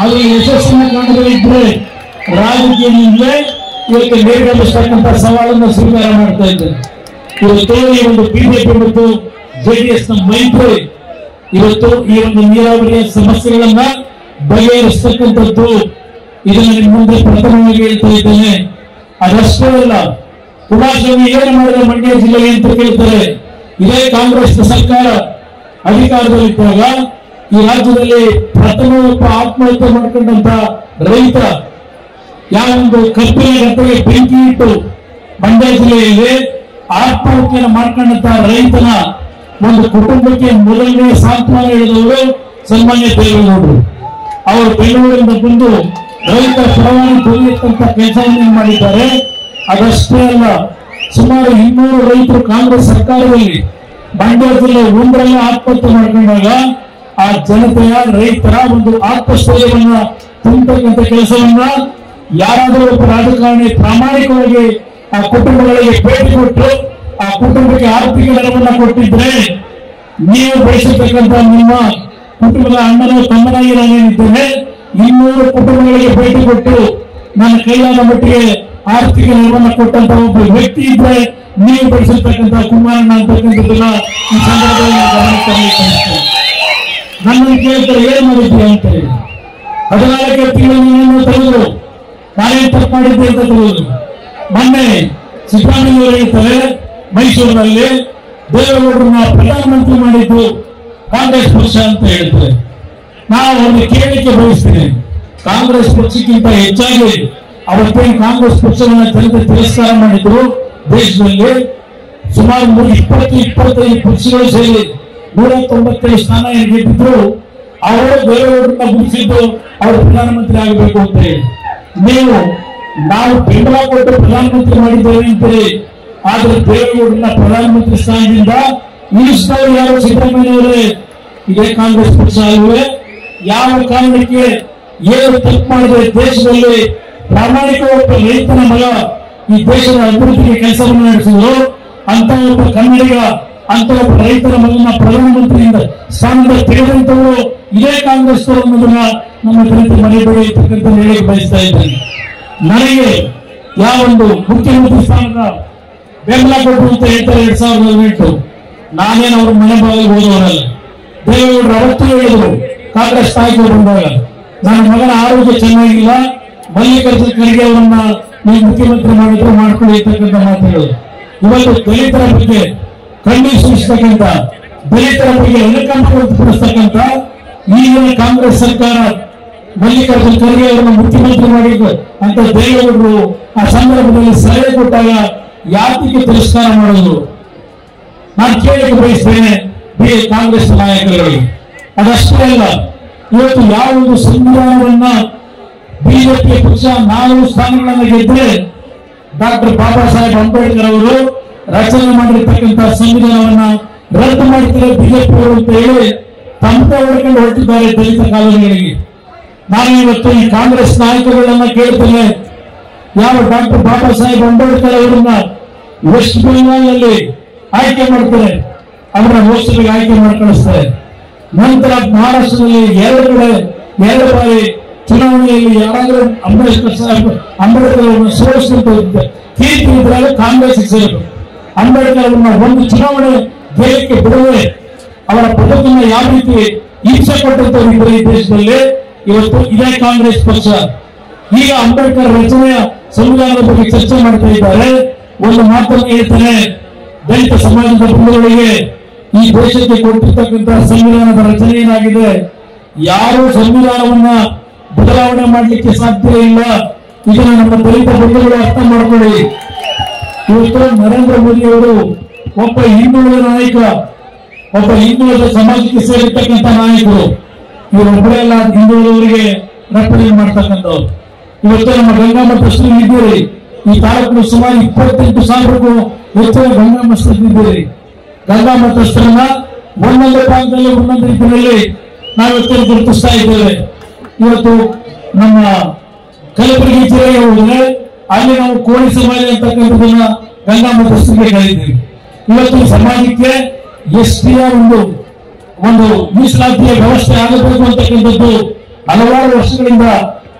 ಅದು ಯಶಸ್ಸನ್ನು ಕಾಣದಿದ್ರೆ ರಾಜಕೀಯದಿಂದಲೇ ಇವತ್ತು ನೇರವೇರಿಸತಕ್ಕಂಥ ಸವಾಲನ್ನು ಸ್ವೀಕಾರ ಮಾಡ್ತಾ ಇದ್ದೇನೆ. ಇವತ್ತು ಈ ಒಂದು ಬಿಜೆಪಿ ಮತ್ತು ಜೆಡಿಎಸ್ ನ ಮೈತ್ರಿ ಇವತ್ತು ಈ ಒಂದು ನೀರಾವರಿಯ ಸಮಸ್ಯೆಗಳನ್ನ ಬಗೆಹರಿಸತಕ್ಕಂಥದ್ದು ಇದನ್ನು ನಿಮ್ಮ ಮುಂದೆ ಪ್ರಥಮವಾಗಿ ಹೇಳ್ತಾ ಇದ್ದೇನೆ. ಅದಷ್ಟೇ ಅಲ್ಲ, ಕುಮಾರಸ್ವಾಮಿ ಏನು ಮಾಡಿದ್ರೆ ಮಂಡ್ಯ ಜಿಲ್ಲೆಗೆ ಅಂತ ಕೇಳ್ತಾರೆ. ಇದೇ ಕಾಂಗ್ರೆಸ್ ಸರ್ಕಾರ ಅಧಿಕಾರದಲ್ಲಿದ್ದಾಗ ಈ ರಾಜ್ಯದಲ್ಲಿ ಪ್ರಥಮ ಒಬ್ಬ ಆತ್ಮಹತ್ಯೆ ಮಾಡಿಕೊಂಡಂತ ರೈತ, ಯಾವೊಂದು ಕಬ್ಬಿನ ಗದ್ದೆಗೆ ಬೆಂಕಿ ಇಟ್ಟು ಮಂಡ್ಯ ಜಿಲ್ಲೆಯಲ್ಲಿ ಆತ್ಮಹತ್ಯೆಯನ್ನು ಮಾಡ್ಕೊಂಡಂತ ರೈತನ ಒಂದು ಕುಟುಂಬಕ್ಕೆ ಮೊದಲನೇ ಸಾಂತ್ವನ ಹೇಳಿದವರು ಸನ್ಮಾನ್ಯ ದೇವೇಗೌಡರು. ಅವರು ಬೆಂಗಳೂರಿನಿಂದ ಬಂದು ರೈತ ಪರವಾಗಿ ಧ್ವನಿಯಂತ ಕೆಲಸವನ್ನು ಮಾಡಿದ್ದಾರೆ. ಅದಷ್ಟೇ ಅಲ್ಲ, ಸುಮಾರು 200 ರೈತರು ಕಾಂಗ್ರೆಸ್ ಸರ್ಕಾರದಲ್ಲಿ ಮಂಡ್ಯ ಜಿಲ್ಲೆ ಒಂದರಲ್ಲೇ ಆತ್ಮಹತ್ಯೆ ಮಾಡ್ಕೊಂಡಾಗ ಆ ಜನತೆಯ ರೈತರ ಒಂದು ಆತ್ಮಸ್ಥೈರ್ಯವನ್ನ ತುಂಬತಕ್ಕಂಥ ಕೆಲಸವನ್ನ ಯಾರಾದರೂ ಒಬ್ಬ ರಾಜಕಾರಣಿ ಪ್ರಾಮಾಣಿಕವಾಗಿ ಆ ಕುಟುಂಬಗಳಿಗೆ ಭೇಟಿ ಕೊಟ್ಟು ಆ ಕುಟುಂಬಕ್ಕೆ ಆರ್ಥಿಕ ನೆರವನ್ನ ಕೊಟ್ಟಿದ್ರೆ, ನೀವು ಬಯಸತಕ್ಕಂಥ ನಿಮ್ಮ ಕುಟುಂಬದ ಅಣ್ಣನ ತಮ್ಮನಾಗಿ ನಾನೇನಿದ್ದೇನೆ, 200 ಕುಟುಂಬಗಳಿಗೆ ಭೇಟಿ ಕೊಟ್ಟು ನನ್ನ ಕೈಲಾದ ಮಟ್ಟಿಗೆ ಆರ್ಥಿಕ ನೆರವನ್ನ ಕೊಟ್ಟಂತ ಒಬ್ಬ ವ್ಯಕ್ತಿ ಇದ್ರೆ ನೀವು ಬಯಸಿರ್ತಕ್ಕಂಥ ಕುಮಾರಣ್ಣ ಅಂತಕ್ಕಂಥದ್ದನ್ನ ಈ ಸಂದರ್ಭದಲ್ಲಿ ಗಮನಕ್ಕೆ ತರಲಿಕ್ಕೆ ನನ್ನನ್ನು ಕೇಳ್ತಾರೆ, ಏನ್ ಮಾಡಿದ್ರಿ ಅಂತ ಹೇಳಿ. 14 ತಿಂಗಳು ತೆಗೆದ್ರು, ನಾನೇನ್ ತಪ್ಪು ಮಾಡಿದ್ದೆ ಅಂತ ತೆಗೆದ್ರು. ಮೊನ್ನೆ ಸಿದ್ದರಾಮಯ್ಯ ಹೇಳ್ತಾರೆ, ಮೈಸೂರಿನಲ್ಲಿ ದೇವೇಗೌಡರನ್ನ ಪ್ರಧಾನಮಂತ್ರಿ ಮಾಡಿದ್ದು ಕಾಂಗ್ರೆಸ್ ಪಕ್ಷ ಅಂತ ಹೇಳ್ತಾರೆ. ನಾವು ಒಂದು ಕೇಳಲಿಕ್ಕೆ ಬಯಸ್ತೇನೆ, ಕಾಂಗ್ರೆಸ್ ಪಕ್ಷಕ್ಕಿಂತ ಹೆಚ್ಚಾಗಿ ಅವತ್ತೇನು ಕಾಂಗ್ರೆಸ್ ಪಕ್ಷವನ್ನ ಜನತೆ ತಿರಸ್ಕಾರ ಮಾಡಿದ್ರು. ದೇಶದಲ್ಲಿ ಸುಮಾರು 20-25 ಪಕ್ಷಗಳು ಸೇರಿ 197 ಸ್ಥಾನ ಗೆದ್ದಿದ್ರು. ಅವರು ದೇವೇಗೌಡರನ್ನ ಗುರುತಿಸಿದ್ದು ಅವರು ಪ್ರಧಾನಮಂತ್ರಿ ಆಗಬೇಕು ಅಂತ ಹೇಳಿ. ನಾವು ಬೆಂಬಲ ಕೊಟ್ಟು ಪ್ರಧಾನಮಂತ್ರಿ ಮಾಡಿದ್ದೇವೆ ಅಂತೀರಿ, ಆದ್ರೆ ದೇವೇಗೌಡರನ್ನ ಪ್ರಧಾನಮಂತ್ರಿ ಸ್ಥಾನದಿಂದ ಇಳಿಸಿದವರು ಯಾರು? ಸಿದ್ದರಾಮಯ್ಯವರೇ. ಇದೇ ಕಾಂಗ್ರೆಸ್ ಪಕ್ಷ ಅಲ್ಲವೇ? ಯಾವ ಕಾರಣಕ್ಕೆ ಏನು ತಪ್ಪು ಮಾಡಿದ್ರೆ ದೇಶದಲ್ಲಿ ಪ್ರಾಮಾಣಿಕ ಒಬ್ಬ ರೈತನ ಮಗ ಈ ದೇಶದ ಅಭಿವೃದ್ಧಿಗೆ ಕೆಲಸವನ್ನು ನಡೆಸಿದ್ರು, ಅಂತ ಒಬ್ಬ ಕನ್ನಡಿಗ, ಅಂತ ಒಬ್ಬ ರೈತರ ಮಗನ ಪ್ರಧಾನಮಂತ್ರಿಯಿಂದ ಸ್ಥಾನದ ತೆಗೆದಂತವರು ಇದೇ ಕಾಂಗ್ರೆಸ್ ಅನ್ನೋದನ್ನ ನಮ್ಮ ಜನತೆ ಮನೆಬೇಡಿ ಇರ್ತಕ್ಕಂಥ ಹೇಳಿ ಬಯಸ್ತಾ ಇದ್ದೇನೆ. ನನಗೆ ಯಾವೊಂದು ಮುಖ್ಯಮಂತ್ರಿ ಸ್ಥಾನದ ಬೆಂಬಲ ಕೊಟ್ಟು ಅಂತ ಹೇಳ್ತಾರೆ 2018. ನಾನೇನು ಅವ್ರ ಮನೆ ಬಾಗಿಲು ಹೋದವರಲ್ಲ. ದೇವೇಗೌಡರು ಅವತ್ತು ಹೇಳಿದ್ರು ಕಾಂಗ್ರೆಸ್ ನಾಯಕರು ಬಂದಾಗ, ನನ್ನ ಮಗನ ಆರೋಗ್ಯ ಚೆನ್ನಾಗಿಲ್ಲ, ಮಲ್ಲಿಕಾರ್ಜುನ ಖರ್ಗೆ ಅವರನ್ನ ನೀವು ಮುಖ್ಯಮಂತ್ರಿ ಮಾಡಿದ್ರು ಮಾಡ್ಕೊಳ್ಳಿ ಅಂತಕ್ಕಂಥ ಮಾತುಗಳು. ಇವತ್ತು ದಲಿತರ ಬಗ್ಗೆ ಕಣ್ಣೀರು ಸುರಿಸ್ತಕ್ಕಂಥ, ದಲಿತರ ಬಗ್ಗೆ ಅನುಕಂಪ ವ್ಯಕ್ತಪಡಿಸ್ತಕ್ಕಂಥ ಈಗಿನ ಕಾಂಗ್ರೆಸ್ ಸರ್ಕಾರ ಮಲ್ಲಿಕಾರ್ಜುನ ಖರ್ಗೆ ಅವರನ್ನು ಮುಖ್ಯಮಂತ್ರಿ ಮಾಡಿದ್ರು ಅಂತ ದೇವೇಗೌಡರು ಆ ಸಂದರ್ಭದಲ್ಲಿ ಸಲಹೆ ಕೊಟ್ಟಾಗ ಯಾತಿಗೆ ತಿರಸ್ಕಾರ ಮಾಡೋದು? ನಾನು ಕೇಳಕ್ಕೆ ಬಯಸ್ತೇನೆ ಕಾಂಗ್ರೆಸ್ ನಾಯಕರುಗಳಿಗೆ. ಅದಷ್ಟೇ ಅಲ್ಲ, ಇವತ್ತು ಯಾವ ಒಂದು ಸಂವಿಧಾನವನ್ನ ಬಿಜೆಪಿ ಪಕ್ಷ 4 ಸ್ಥಾನಗಳನ್ನು ಗೆದ್ದರೆ ಡಾಕ್ಟರ್ ಬಾಬಾ ಸಾಹೇಬ್ ಅಂಬೇಡ್ಕರ್ ಅವರು ರಚನೆ ಮಾಡಿರ್ತಕ್ಕಂಥ ಸಂವಿಧಾನವನ್ನ ರದ್ದು ಮಾಡ್ತಾರೆ ಬಿಜೆಪಿ ಅವರು ಅಂತ ಹೇಳಿ ತಮ್ಮದೇ ಹೊಡ್ಕೊಂಡು ಹೊರಟಿದ್ದಾರೆ ದಲಿತ ಕಾಲೋನಿಗಳಿಗೆ. ನಾನು ಇವತ್ತು ಈ ಕಾಂಗ್ರೆಸ್ ನಾಯಕರುಗಳನ್ನ ಕೇಳ್ತೇನೆ, ಯಾವ ಡಾಕ್ಟರ್ ಬಾಬಾ ಸಾಹೇಬ್ ಅಂಬೇಡ್ಕರ್ ಅವರನ್ನ ವೆಸ್ಟ್ ಬೆಂಗಾಲ್ನಲ್ಲಿ ಆಯ್ಕೆ ಮಾಡ್ತಾರೆ, ಅವರ ಲೋಕಸಭೆಗೆ ಆಯ್ಕೆ ಮಾಡಿ ಕಳಿಸ್ತಾರೆ. ನಂತರ ಮಹಾರಾಷ್ಟ್ರದಲ್ಲಿ 2 ಬಾರಿ ಚುನಾವಣೆಯಲ್ಲಿ ಯಾರಾದರೂ ಅಂಬೇಡ್ಕರ್ ಅವರನ್ನು ಸೋಲಿಸಿದಂತ ಕೀರ್ತಿ ಇದ್ರಾಗ ಕಾಂಗ್ರೆಸ್ ಸೇರಬೇಕು. ಅಂಬೇಡ್ಕರ್ ಅವರನ್ನ ಒಂದು ಚುನಾವಣೆ ದೇಹಕ್ಕೆ ಬಿಡದೆ ಅವರ ಪದಕನ್ನು ಯಾವ ರೀತಿ ಹಿಂಸೆ ಕೊಟ್ಟಂತವರಿಬ್ಬರು ಈ ದೇಶದಲ್ಲಿ ಇವತ್ತು ಇದೇ ಕಾಂಗ್ರೆಸ್ ಪಕ್ಷ. ಈಗ ಅಂಬೇಡ್ಕರ್ ರಚನೆಯ ಸಂವಿಧಾನದ ಬಗ್ಗೆ ಚರ್ಚೆ ಮಾಡ್ತಾ ಇದ್ದಾರೆ. ಒಂದು ಮಾತನ್ನು ಹೇಳ್ತಾನೆ, ದಲಿತ ಸಮಾಜದ ಬಂಧುಗಳಿಗೆ ಈ ದೇಶಕ್ಕೆ ಕೊಟ್ಟಿರ್ತಕ್ಕಂಥ ಸಂವಿಧಾನದ ರಚನೆ ಏನಾಗಿದೆ, ಯಾರು ಸಂವಿಧಾನವನ್ನ ಬದಲಾವಣೆ ಮಾಡಲಿಕ್ಕೆ ಸಾಧ್ಯ ಇಲ್ಲ. ಇದನ್ನು ನಮ್ಮ ದಲಿತ ಬಂಧುಗಳು ಅರ್ಥ ಮಾಡ್ಕೊಳ್ಳಿ. ಇವತ್ತು ನರೇಂದ್ರ ಮೋದಿ ಅವರು ಒಬ್ಬ ಹಿಂದುಳಿದ ನಾಯಕ, ಒಬ್ಬ ಹಿಂದುಳಿದ ಸಮಾಜಕ್ಕೆ ಸೇರಿರ್ತಕ್ಕಂಥ ನಾಯಕರು. ಇವರೊಬ್ಬರೇ ಅಲ್ಲ ಹಿಂದುಳಿದವರಿಗೆ ರಕ್ಷಣೆ ಮಾಡ್ತಕ್ಕಂಥವ್ರು. ಇವತ್ತು ನಮ್ಮ ಗಂಗಾ ಮಠಸ್ಥರು ಇದ್ದೀರಿ, ಈ ತಾಲೂಕು ಸುಮಾರು 28,000ಕ್ಕೂ ಹೆಚ್ಚಿನ ಗಂಗಾ ಮಠಸ್ಥರಿದ್ದೀರಿ. ಗಂಗಾ ಮಠಸ್ಥರನ್ನ ಒಂದೊಂದು ಭಾಗದಲ್ಲಿ ಒಂದೊಂದು ರೀತಿಯಲ್ಲಿ ನಾವಿವತ್ತು ಗುರುತಿಸ್ತಾ ಇದ್ದೇವೆ. ಇವತ್ತು ನಮ್ಮ ಕಲಬುರಗಿ ಜಿಲ್ಲೆಗೆ ಹೋದ್ರೆ ಅಲ್ಲಿ ನಾವು ಕೋಳಿ ಸಮಾಜ ಅಂತಕ್ಕಂಥದನ್ನ ಗಂಗಾ ಮಠಸ್ಥರಿಗೆ ಕರೀತೀವಿ. ಇವತ್ತು ಸಮಾಜಕ್ಕೆ ಎಸ್ಟಿಯ ಒಂದು ಮೀಸಲಾತಿಯ ವ್ಯವಸ್ಥೆ ಆಗಬೇಕು ಅಂತಕ್ಕಂಥದ್ದು ಹಲವಾರು ವರ್ಷಗಳಿಂದ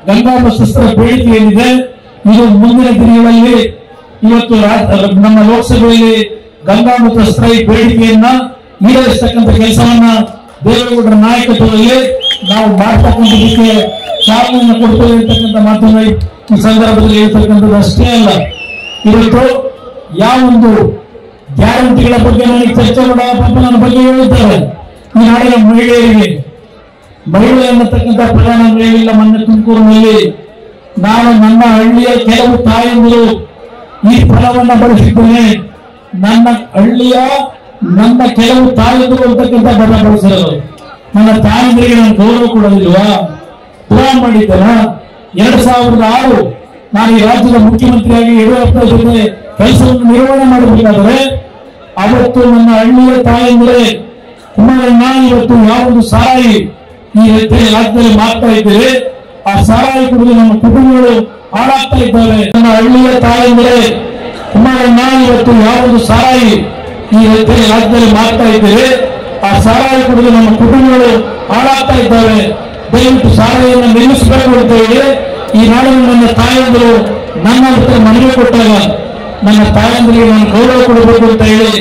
ಗಂಗಾ ಮಠಸ್ಥರ ಬೇಡಿಕೆ ಏನಿದೆ, ಇದು ಮುಂದಿನ ದಿನಗಳಲ್ಲಿ ಇವತ್ತು ನಮ್ಮ ಲೋಕಸಭೆಯಲ್ಲಿ ಗಂಗಾ ಮಠಸ್ಥರ ಈ ಬೇಡಿಕೆಯನ್ನ ಈಡೇರಿಸತಕ್ಕಂಥ ಕೆಲಸವನ್ನ ದೇವೇಗೌಡರ ನಾಯಕತ್ವದಲ್ಲಿ ನಾವು ಮಾಡ್ತಕ್ಕಂಥದಕ್ಕೆ ಚಾಲನೆಯನ್ನು ಕೊಡ್ತೇವೆ ಅಂತಕ್ಕಂಥ ಮಾತನ್ನ ಈ ಸಂದರ್ಭದಲ್ಲಿ ಹೇಳ್ತಕ್ಕಂಥದ್ದು ಅಷ್ಟೇ ಅಲ್ಲ. ಇವತ್ತು ಯಾವೊಂದು ಗ್ಯಾರಂಟಿಗಳ ಬಗ್ಗೆ ನನಗೆ ಚರ್ಚೆ ಮಾಡೋ ನನ್ನ ಬಗ್ಗೆ ಹೇಳಿದ್ದಾರೆ. ಈ ನಾಡಿನ ಮಹಿಳೆ ಅನ್ನತಕ್ಕಂಥ ಪ್ರಧಾನ ಹೇಳಿಲ್ಲ. ಮೊನ್ನೆ ತುಮಕೂರಿನಲ್ಲಿ ನಾನು ನನ್ನ ಹಳ್ಳಿಯ ಕೆಲವು ತಾಯಂದಿರು ಈ ಫಲವನ್ನ ಬಳಸಿದ್ದೇನೆ. ನನ್ನ ಹಳ್ಳಿಯ ನನ್ನ ಕೆಲವು ತಾಯಂದಿರು ಅಂತಕ್ಕಂಥ ಪದ ಬಳಸಿರೋದು. ನನ್ನ ತಾಯಂದಿರಿಗೆ ನಾನು ಗೌರವ ಕೊಡೋದಿಲ್ವಾ? ಪುರಾಣ ಮಾಡಿದ್ದೇನ? 2006 ನಾನು ಈ ರಾಜ್ಯದ ಮುಖ್ಯಮಂತ್ರಿಯಾಗಿ ಯಡಿಯೂರಪ್ಪ ಜೊತೆ ಕೆಲಸವನ್ನು ನಿರ್ವಹಣೆ ಮಾಡಬೇಕಾದರೆ ಅವತ್ತು ನನ್ನ ಹಳ್ಳಿಯ ತಾಯಂದಿರೇ ಕುಮಾರಣ್ಣ, ಇವತ್ತು ಯಾವೊಂದು ಸಾರಾಯಿ ಈ ರಾಜ್ಯದಲ್ಲಿ ಮಾಡ್ತಾ ಇದ್ದೇವೆ, ಆ ಸಾರಾಯಿ ಕುಡಿದು ನಮ್ಮ ಕುಟುಂಬಗಳು ಹಾಳಾಗ್ತಾ ಇದ್ದಾವೆ. ನನ್ನ ಹಳ್ಳಿಯ ತಾಯಂದಿರೇ ಕುಮಾರಣ್ಣ, ಇವತ್ತು ಯಾವೊಂದು ಸಾರಾಯಿ ಈ ರಾಜ್ಯದಲ್ಲಿ ಮಾಡ್ತಾ ಇದ್ದೇವೆ, ಆ ಸಾರಾಯಿ ಕುಡಿದು ನಮ್ಮ ಕುಟುಂಬಗಳು ಹಾಳಾಗ್ತಾ ಇದ್ದಾವೆ. ದಯವಿಟ್ಟು ಸಾರಾಯಿಯನ್ನು ನಿಲ್ಲಿಸಬೇಕು ಅಂತ ಹೇಳಿ ಈ ನಾಡಿನ ನನ್ನ ತಾಯಂದಿರು ನನ್ನ ಹತ್ರ ಮನವಿ ಕೊಟ್ಟಾಗ ನನ್ನ ತಾಯಂದಿರಿಗೆ ನಾನು ಗೌರವ ಕೊಡಬೇಕು ಅಂತ ಹೇಳಿ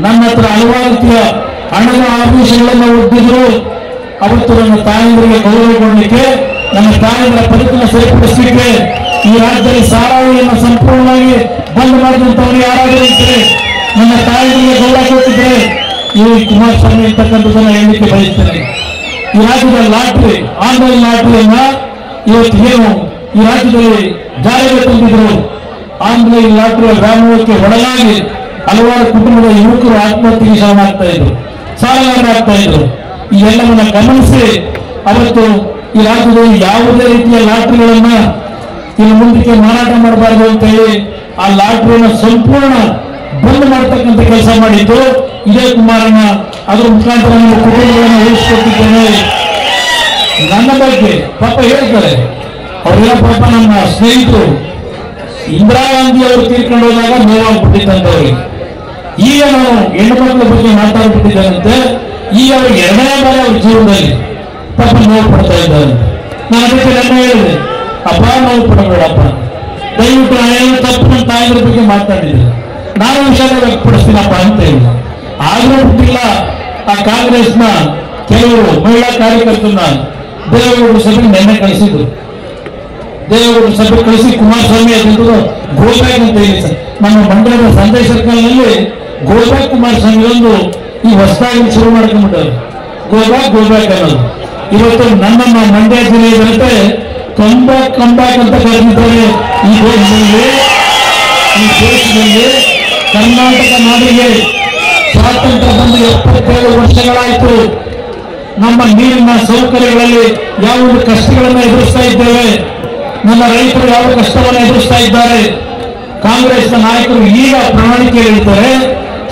ನನ್ನ ಹತ್ರ ಹಲವಾರು ರೀತಿಯ ಹಣದ ಆಭೂಷಣಗಳನ್ನು ಒಡ್ಡಿದ್ರು. ಅವತ್ತು ನನ್ನ ತಾಯಂದಿರಿಗೆ ಗೌರವ ಕೊಡಲಿಕ್ಕೆ, ನನ್ನ ತಾಯಂದಿರ ಬದುಕನ್ನು ಸರಿಪಡಿಸಲಿಕ್ಕೆ ಈ ರಾಜ್ಯದಲ್ಲಿ ಸಾರಾಯಿಯನ್ನು ಸಂಪೂರ್ಣವಾಗಿ ಬಂದ್ ಮಾಡಿದಂತವರು ಯಾರಾದರೂ ಇದ್ದರೆ ನನ್ನ ತಾಯಂದಿರಿಗೆ ಗೌರವ ಕೊಟ್ಟಿದ್ರೆ ಈ ಕುಮಾರಸ್ವಾಮಿ ಇರ್ತಕ್ಕಂಥದ್ದನ್ನ ಹೇಳಲಿಕ್ಕೆ ಬಯಸ್ತೇನೆ. ಈ ರಾಜ್ಯದ ಲಾಟ್ರಿ, ಆನ್ಲೈನ್ ಲಾಟ್ರಿಯನ್ನ ಇವತ್ತು ಏನು ಈ ರಾಜ್ಯದಲ್ಲಿ ಜಾರಿಗೆ ತಂದಿದ್ರು, ಆನ್ಲೈನ್ ಲಾಟ್ರಿಯ ವ್ಯಾಮೋಹಕ್ಕೆ ಒಳಗಾಗಿ ಹಲವಾರು ಕುಟುಂಬದ ಯುವಕರು ಆತ್ಮಹತ್ಯೆಗೆ ಶರಣಾಗ್ತಾ ಇದ್ರು, ಸಾಲಗಾರರಾಗ್ತಾ ಇದ್ರು. ಈ ಎಲ್ಲವನ್ನ ಗಮನಿಸಿ ಅವತ್ತು ಈ ರಾಜ್ಯದಲ್ಲಿ ಯಾವುದೇ ರೀತಿಯ ಲಾಟ್ರಿಗಳನ್ನ ಇನ್ನು ಮುಂದಕ್ಕೆ ಮಾರಾಟ ಮಾಡಬಾರದು ಅಂತ ಹೇಳಿ ಆ ಲಾಟ್ರಿಯನ್ನು ಸಂಪೂರ್ಣ ಬಂದ್ ಮಾಡತಕ್ಕಂಥ ಕೆಲಸ ಮಾಡಿದ್ದು ಇದೇ ಕುಮಾರಣ್ಣ. ಅದರ ಮುಖಾಂತರ ನಮ್ಮ ಕುಟುಂಬಗಳನ್ನು ಉಳಿಸಿಕೊಟ್ಟಿದ್ದೇನೆ. ನನ್ನ ಬಗ್ಗೆ ಪಾಪ ಹೇಳ್ತಾರೆ ಅವರೆಲ್ಲ, ಪಾಪ ನಮ್ಮ ಸ್ನೇಹಿತರು ಇಂದಿರಾ ಗಾಂಧಿ ಅವರು ತೀರ್ಕೊಂಡು ಹೋದಾಗ ನೋವಾಗ್ಬಿಟ್ಟಿದ್ದಂತವ್ರಿಗೆ. ಈಗ ನಾವು ಹೆಣ್ಣು ಮಕ್ಕಳ ಬಗ್ಗೆ ಮಾತಾಡ್ಬಿಟ್ಟಿದ್ದಾರಂತೆ. ಈಗ ಅವ್ರಿಗೆ 2ನೇ ಬಾರಿ ಅವ್ರ ಜೀವನದಲ್ಲಿ ಪಾಪ ನೋವು ಪಡ್ತಾ ಇದ್ದಾರೆ. ನಾನು ಅದಕ್ಕೆ ನನ್ನ ಹೇಳಿದೆ, ಅಪ್ಪ ನೋವು ಪಡಬೇಡಪ್ಪ, ದಯವಿಟ್ಟು ನಾನೇನು ತಪ್ಪು ನನ್ನ ತಾಯಿಗಳ ಬಗ್ಗೆ ಮಾತಾಡಿದ್ದೀನಿ, ನಾನು ವಿಷಯ ವ್ಯಕ್ತಪಡಿಸ್ತೀನಪ್ಪ ಅಂತ ಹೇಳಿ. ಆದ್ರೂ ಬಿಟ್ಟಿಲ್ಲ, ಆ ಕಾಂಗ್ರೆಸ್ನ ಕೆಲವರು ಮಹಿಳಾ ಕಾರ್ಯಕರ್ತರನ್ನ ದೇವೇಗೌಡರ ಸಭೆಗೆ ನೆನ್ನೆ ಕಳಿಸಿದ್ರು. ದೇವೇಗೌಡರ ಸಭೆ ಕಳಿಸಿ ಕುಮಾರಸ್ವಾಮಿ ಅದನ್ನು ಗೋಬ್ಯಾಕ್ ಅಂತ ಹೇಳಿ ಸರ್, ನಮ್ಮ ಮಂಡ್ಯದ ಸಂದೇಶ ಸರ್ಕಲ್ನಲ್ಲಿ ಗೋಬ್ಯಾಕ್ ಕುಮಾರಸ್ವಾಮಿ ಒಂದು ಈ ಹೊಸದಾಗಿ ಶುರು ಮಾಡ್ಕೊಂಡ್ಬಿಟ್ಟರು. ಗೋಬ್ಯಾಕ್ ಅನ್ನೋದು ಇವತ್ತು ನಮ್ಮ ಮಂಡ್ಯ ಜಿಲ್ಲೆಯ ಜನತೆ ಕಂಬ್ಯಾಕ್ ಅಂತ ಕರೆದಿದ್ದಾರೆ. ಈ ದೇಶದಲ್ಲಿ ಕರ್ನಾಟಕ ನಾಡಿಗೆ ಸ್ವಾತಂತ್ರ್ಯ ಬಂದು 77 ವರ್ಷಗಳಾಯಿತು. ನಮ್ಮ ನೀರಿನ ಸೌಕರ್ಯಗಳಲ್ಲಿ ಯಾವ ಕಷ್ಟಗಳನ್ನು ಎದುರಿಸ್ತಾ ಇದ್ದೇವೆ, ನಮ್ಮ ರೈತರು ಯಾವ ಕಷ್ಟವನ್ನು ಎದುರಿಸ್ತಾ ಇದ್ದಾರೆ. ಕಾಂಗ್ರೆಸ್ನ ನಾಯಕರು ಈಗ ಪ್ರಣಾಳಿಕೆ ಹೇಳ್ತಾರೆ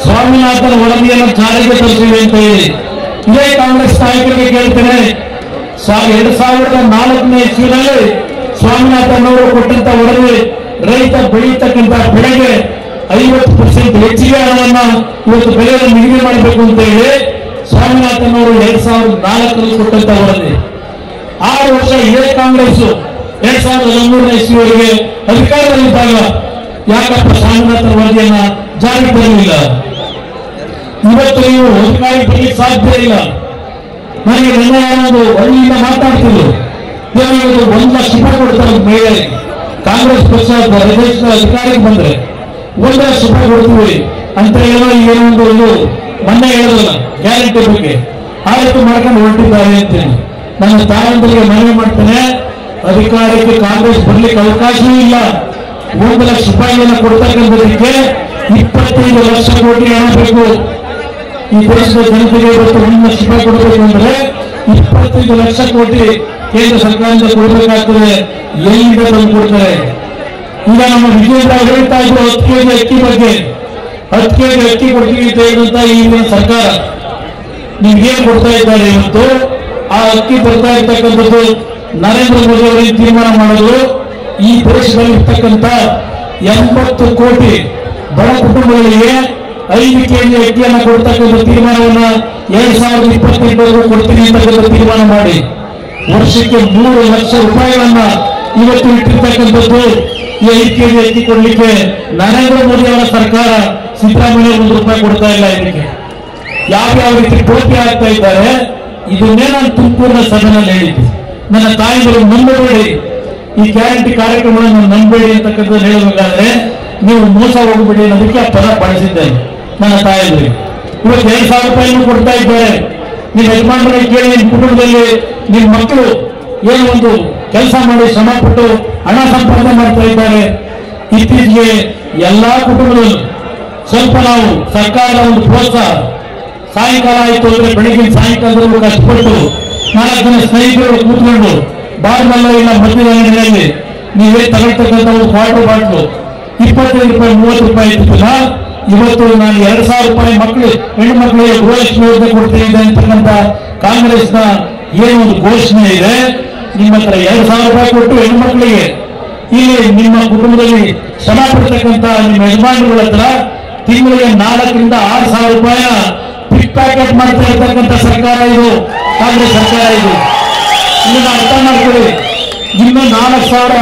ಸ್ವಾಮಿನಾಥನ್ ವರದಿಯನ್ನು ಜಾರಿಗೆ ತರಿಸಿವೆ ಅಂತ ಹೇಳಿ. ಇದೇ ಕಾಂಗ್ರೆಸ್ ನಾಯಕರಿಗೆ ಕೇಳ್ತೇನೆ, 2004ನೇ ಇಸ್ವಿನಲ್ಲಿ ಸ್ವಾಮಿನಾಥನ್ ಅವರು ಕೊಟ್ಟಂತ ವರದಿ ರೈತ ಬೆಳೀತಕ್ಕಂಥ ಬೆಳೆಗೆ 50% ಹೆಚ್ಚಿಗೆ ಹಣವನ್ನ ಇವತ್ತು ಬೆಲೆಯನ್ನು ನಿಗದಿ ಮಾಡಬೇಕು ಅಂತ ಹೇಳಿ ಸ್ವಾಮಿನಾಥನ್ ಅವರು 2004ರಲ್ಲಿ ಕೊಟ್ಟಂತ ವರದಿ. 6 ವರ್ಷ ಇದೇ ಕಾಂಗ್ರೆಸ್ 2013ನೇ ಇಸ್ವಿವರೆಗೆ ಅಧಿಕಾರದಲ್ಲಿದ್ದಾಗ ಯಾಕಪ್ಪ ಸ್ವಾಮಿನಾಥನ್ ವರದಿಯನ್ನ ಜಾರಿಗೆ ತರಲಿಲ್ಲ? ಇವತ್ತು ನೀವು ಅಧಿಕಾರಿ ಬರಲಿಕ್ಕೆ ಸಾಧ್ಯ ಇಲ್ಲ. ನನಗೆ ನಿನ್ನೆ ಒಂದು ಒಳ್ಳೆಯಿಂದ ಮಾತಾಡ್ತಿದ್ರು, 1 ಲಕ್ಷ ರೂಪಾಯಿ ಕೊಡ್ತಾರೆ ಮಹಿಳೆಗೆ. ಕಾಂಗ್ರೆಸ್ ಪಕ್ಷ ಅಧಿಕಾರಕ್ಕೆ ಬಂದ್ರೆ 1 ಲಕ್ಷ ರೂಪಾಯಿ ಕೊಡ್ತೀವಿ ಅಂತ ಹೇಳೋ ಏನೊಂದು ಮೊನ್ನೆ ಹೇಳೋದಲ್ಲ ಗ್ಯಾರಂಟಿ ಬಗ್ಗೆ ಆ ರೀತಿ ಮಾಡ್ಕೊಂಡು ಹೊರಟಿದ್ದಾರೆ ಅಂತೇಳಿ ನನ್ನ ತಾಯಂದರಿಗೆ ಮನವಿ ಮಾಡ್ತೇನೆ. ಅಧಿಕಾರಕ್ಕೆ ಕಾಂಗ್ರೆಸ್ ಬರ್ಲಿಕ್ಕೆ ಅವಕಾಶವೂ ಇಲ್ಲ. 1 ಲಕ್ಷ ರೂಪಾಯಿಯನ್ನು ಕೊಡ್ತಕ್ಕಂಥದಕ್ಕೆ 25 ಲಕ್ಷ ಕೋಟಿ ಹಣ ಬೇಕು. ಈ ದೇಶದ ಜನತೆಗೆ ಇವತ್ತು 1 ಲಕ್ಷ ರೂಪಾಯಿ ಕೊಡಬೇಕು ಅಂದ್ರೆ 25 ಲಕ್ಷ ಕೋಟಿ ಕೇಂದ್ರ ಸರ್ಕಾರದಿಂದ ಕೊಡಬೇಕಾಗ್ತದೆ. ಎಲ್ಲಿಂದ ತಂದು ಕೊಡ್ತಾರೆ? ಈಗ ನಮ್ಮ ವಿಜೇಂದ್ರ ಹೇಳ್ತಾ ಇದ್ರು 10 ಕೆಜಿ ಅಕ್ಕಿ ಬಗ್ಗೆ, 10 ಕೆಜಿ ಅಕ್ಕಿ ಕೊಡ್ತೀವಿ ಅಂತ ಹೇಳುವಂತ ಈಗಿನ ಸರ್ಕಾರ ನಿಮ್ಗೇನು ಕೊಡ್ತಾ ಇದ್ದಾರೆ? ಇವತ್ತು ಆ ಅಕ್ಕಿ ಬರ್ತಾ ಇರ್ತಕ್ಕಂಥದ್ದು ನರೇಂದ್ರ ಮೋದಿ ಅವರಿಗೆ ತೀರ್ಮಾನ ಮಾಡೋದು ಈ ದೇಶದಲ್ಲಿ ಇರ್ತಕ್ಕಂಥ 80 ಕೋಟಿ ಬಡ ಕುಟುಂಬಗಳಿಗೆ 5 ಕೆಜಿ ಅಕ್ಕಿಯನ್ನು ಕೊಡ್ತಕ್ಕಂಥ ತೀರ್ಮಾನವನ್ನ 2028 ಕೊಡ್ತೀನಿ ಅಂತಕ್ಕಂಥ ತೀರ್ಮಾನ ಮಾಡಿ ವರ್ಷಕ್ಕೆ 3 ಲಕ್ಷ ರೂಪಾಯಿಗಳನ್ನ ಇವತ್ತು ಇಟ್ಟಿರ್ತಕ್ಕಂಥದ್ದು ಈ 5 ಕೆಜಿ ಅಕ್ಕಿ ಕೊಡ್ಲಿಕ್ಕೆ ನರೇಂದ್ರ ಮೋದಿ ಅವರ ಸರ್ಕಾರ ಸಿದ್ದರಾಮಯ್ಯ 1 ರೂಪಾಯಿ ಕೊಡ್ತಾ ಇಲ್ಲ. ಇದಕ್ಕೆ ಯಾವ ರೀತಿ ಟೋಪಿ ಆಗ್ತಾ ಇದ್ದಾರೆ ಇದನ್ನೇ ನಾನು ತುಮಕೂರಿನ ಸಭೆಯಲ್ಲಿ ಹೇಳಿದ್ದೆ. ನನ್ನ ತಾಯಿಗಳು ನಂಬಬೇಡಿ, ಈ ಗ್ಯಾರಂಟಿ ಕಾರ್ಯಕ್ರಮಗಳನ್ನು ನಂಬಬೇಡಿ ಅಂತಕ್ಕಂಥದ್ದು ಹೇಳಬೇಕಾದ್ರೆ ನೀವು ಮೋಸ ಹೋಗಬೇಡಿ ಅನ್ನೋದಕ್ಕೆ ಆ ಪದ ಬಳಸಿದ್ದೇನೆ ನನ್ನ ತಾಯಿಗಳಿಗೆ. ಇವತ್ತು 2,000 ರೂಪಾಯಿನೂ ಕೊಡ್ತಾ ಇದ್ದಾರೆ. ನಿಮ್ಮ ಯಜಮಾನರಿಗೆ ಕೇಳಿ, ನಿಮ್ಮ ಕುಟುಂಬದಲ್ಲಿ ನಿಮ್ಮ ಮಕ್ಕಳು ಏನು ಒಂದು ಕೆಲಸ ಮಾಡಿ ಶ್ರಮಪಟ್ಟು ಹಣ ಸಂಪಾದನೆ ಮಾಡ್ತಾ ಇದ್ದಾರೆ. ಇತ್ತೀಚೆಗೆ ಎಲ್ಲಾ ಕುಟುಂಬದಲ್ಲೂ ಸ್ವಲ್ಪ ನಾವು ಸರ್ಕಾರದ ಒಂದು ಪ್ರೋತ್ಸಾಹ, ಸಾಯಂಕಾಲ ಆಯಿತು ಅಂದ್ರೆ ಬೆಳಿಗ್ಗೆ ಸಾಯಂಕಾಲದವರೆಗೂ ಕಷ್ಟಪಟ್ಟು 4 ಜನ ಸ್ನೇಹಿತರು ಕೂತ್ಕೊಂಡು ಬಾರ್ಮಲ್ಲ ಇಲ್ಲ ಮದ್ಯದ ಅಂಗಡಿಯಲ್ಲಿ ನೀವೇ ತಗೊಳ್ತಕ್ಕಂಥ ಒಂದು ಕ್ವಾರ್ಟರ್ ಬಾಟ್ಲು 25 ರೂಪಾಯಿ 30 ರೂಪಾಯಿ ಇರ್ತಿಲ್ಲ. ಇವತ್ತು ನಾನು 2,000 ರೂಪಾಯಿ ಹೆಣ್ಣು ಮಕ್ಕಳಿಗೆ ಗೃಹಲಕ್ಷ್ಮಿ ಯೋಜನೆ ಕೊಡ್ತೀನಿ ಅಂತಕ್ಕಂಥ ಕಾಂಗ್ರೆಸ್ನ ಏನು ಒಂದು ಘೋಷಣೆ ಇದೆ. ನಿಮ್ಮ ಹತ್ರ 2,000 ರೂಪಾಯಿ ಕೊಟ್ಟು ಹೆಣ್ಣು ಮಕ್ಕಳಿಗೆ ಇಲ್ಲಿ ನಿಮ್ಮ ಕುಟುಂಬದಲ್ಲಿ ಶ್ರಮ ಪಡ್ತಕ್ಕಂಥ ನಿಮ್ಮ ಯಜಮಾನರುಗಳ ಹತ್ರ ತಿಂಗಳಿಗೆ 4,000 ರಿಂದ 6,000 ರೂಪಾಯಿನ ಪಿಕ್ ಪ್ಯಾಕೆಟ್ ಮಾಡ್ತಾ ಇರ್ತಕ್ಕಂಥ ಸರ್ಕಾರ ಇದು, ಕಾಂಗ್ರೆಸ್ ಸರ್ಕಾರ ಇದು. ಇದನ್ನ ಅರ್ಥ ಮಾಡ್ಕೊಳ್ಳಿ. ಇನ್ನು 4,000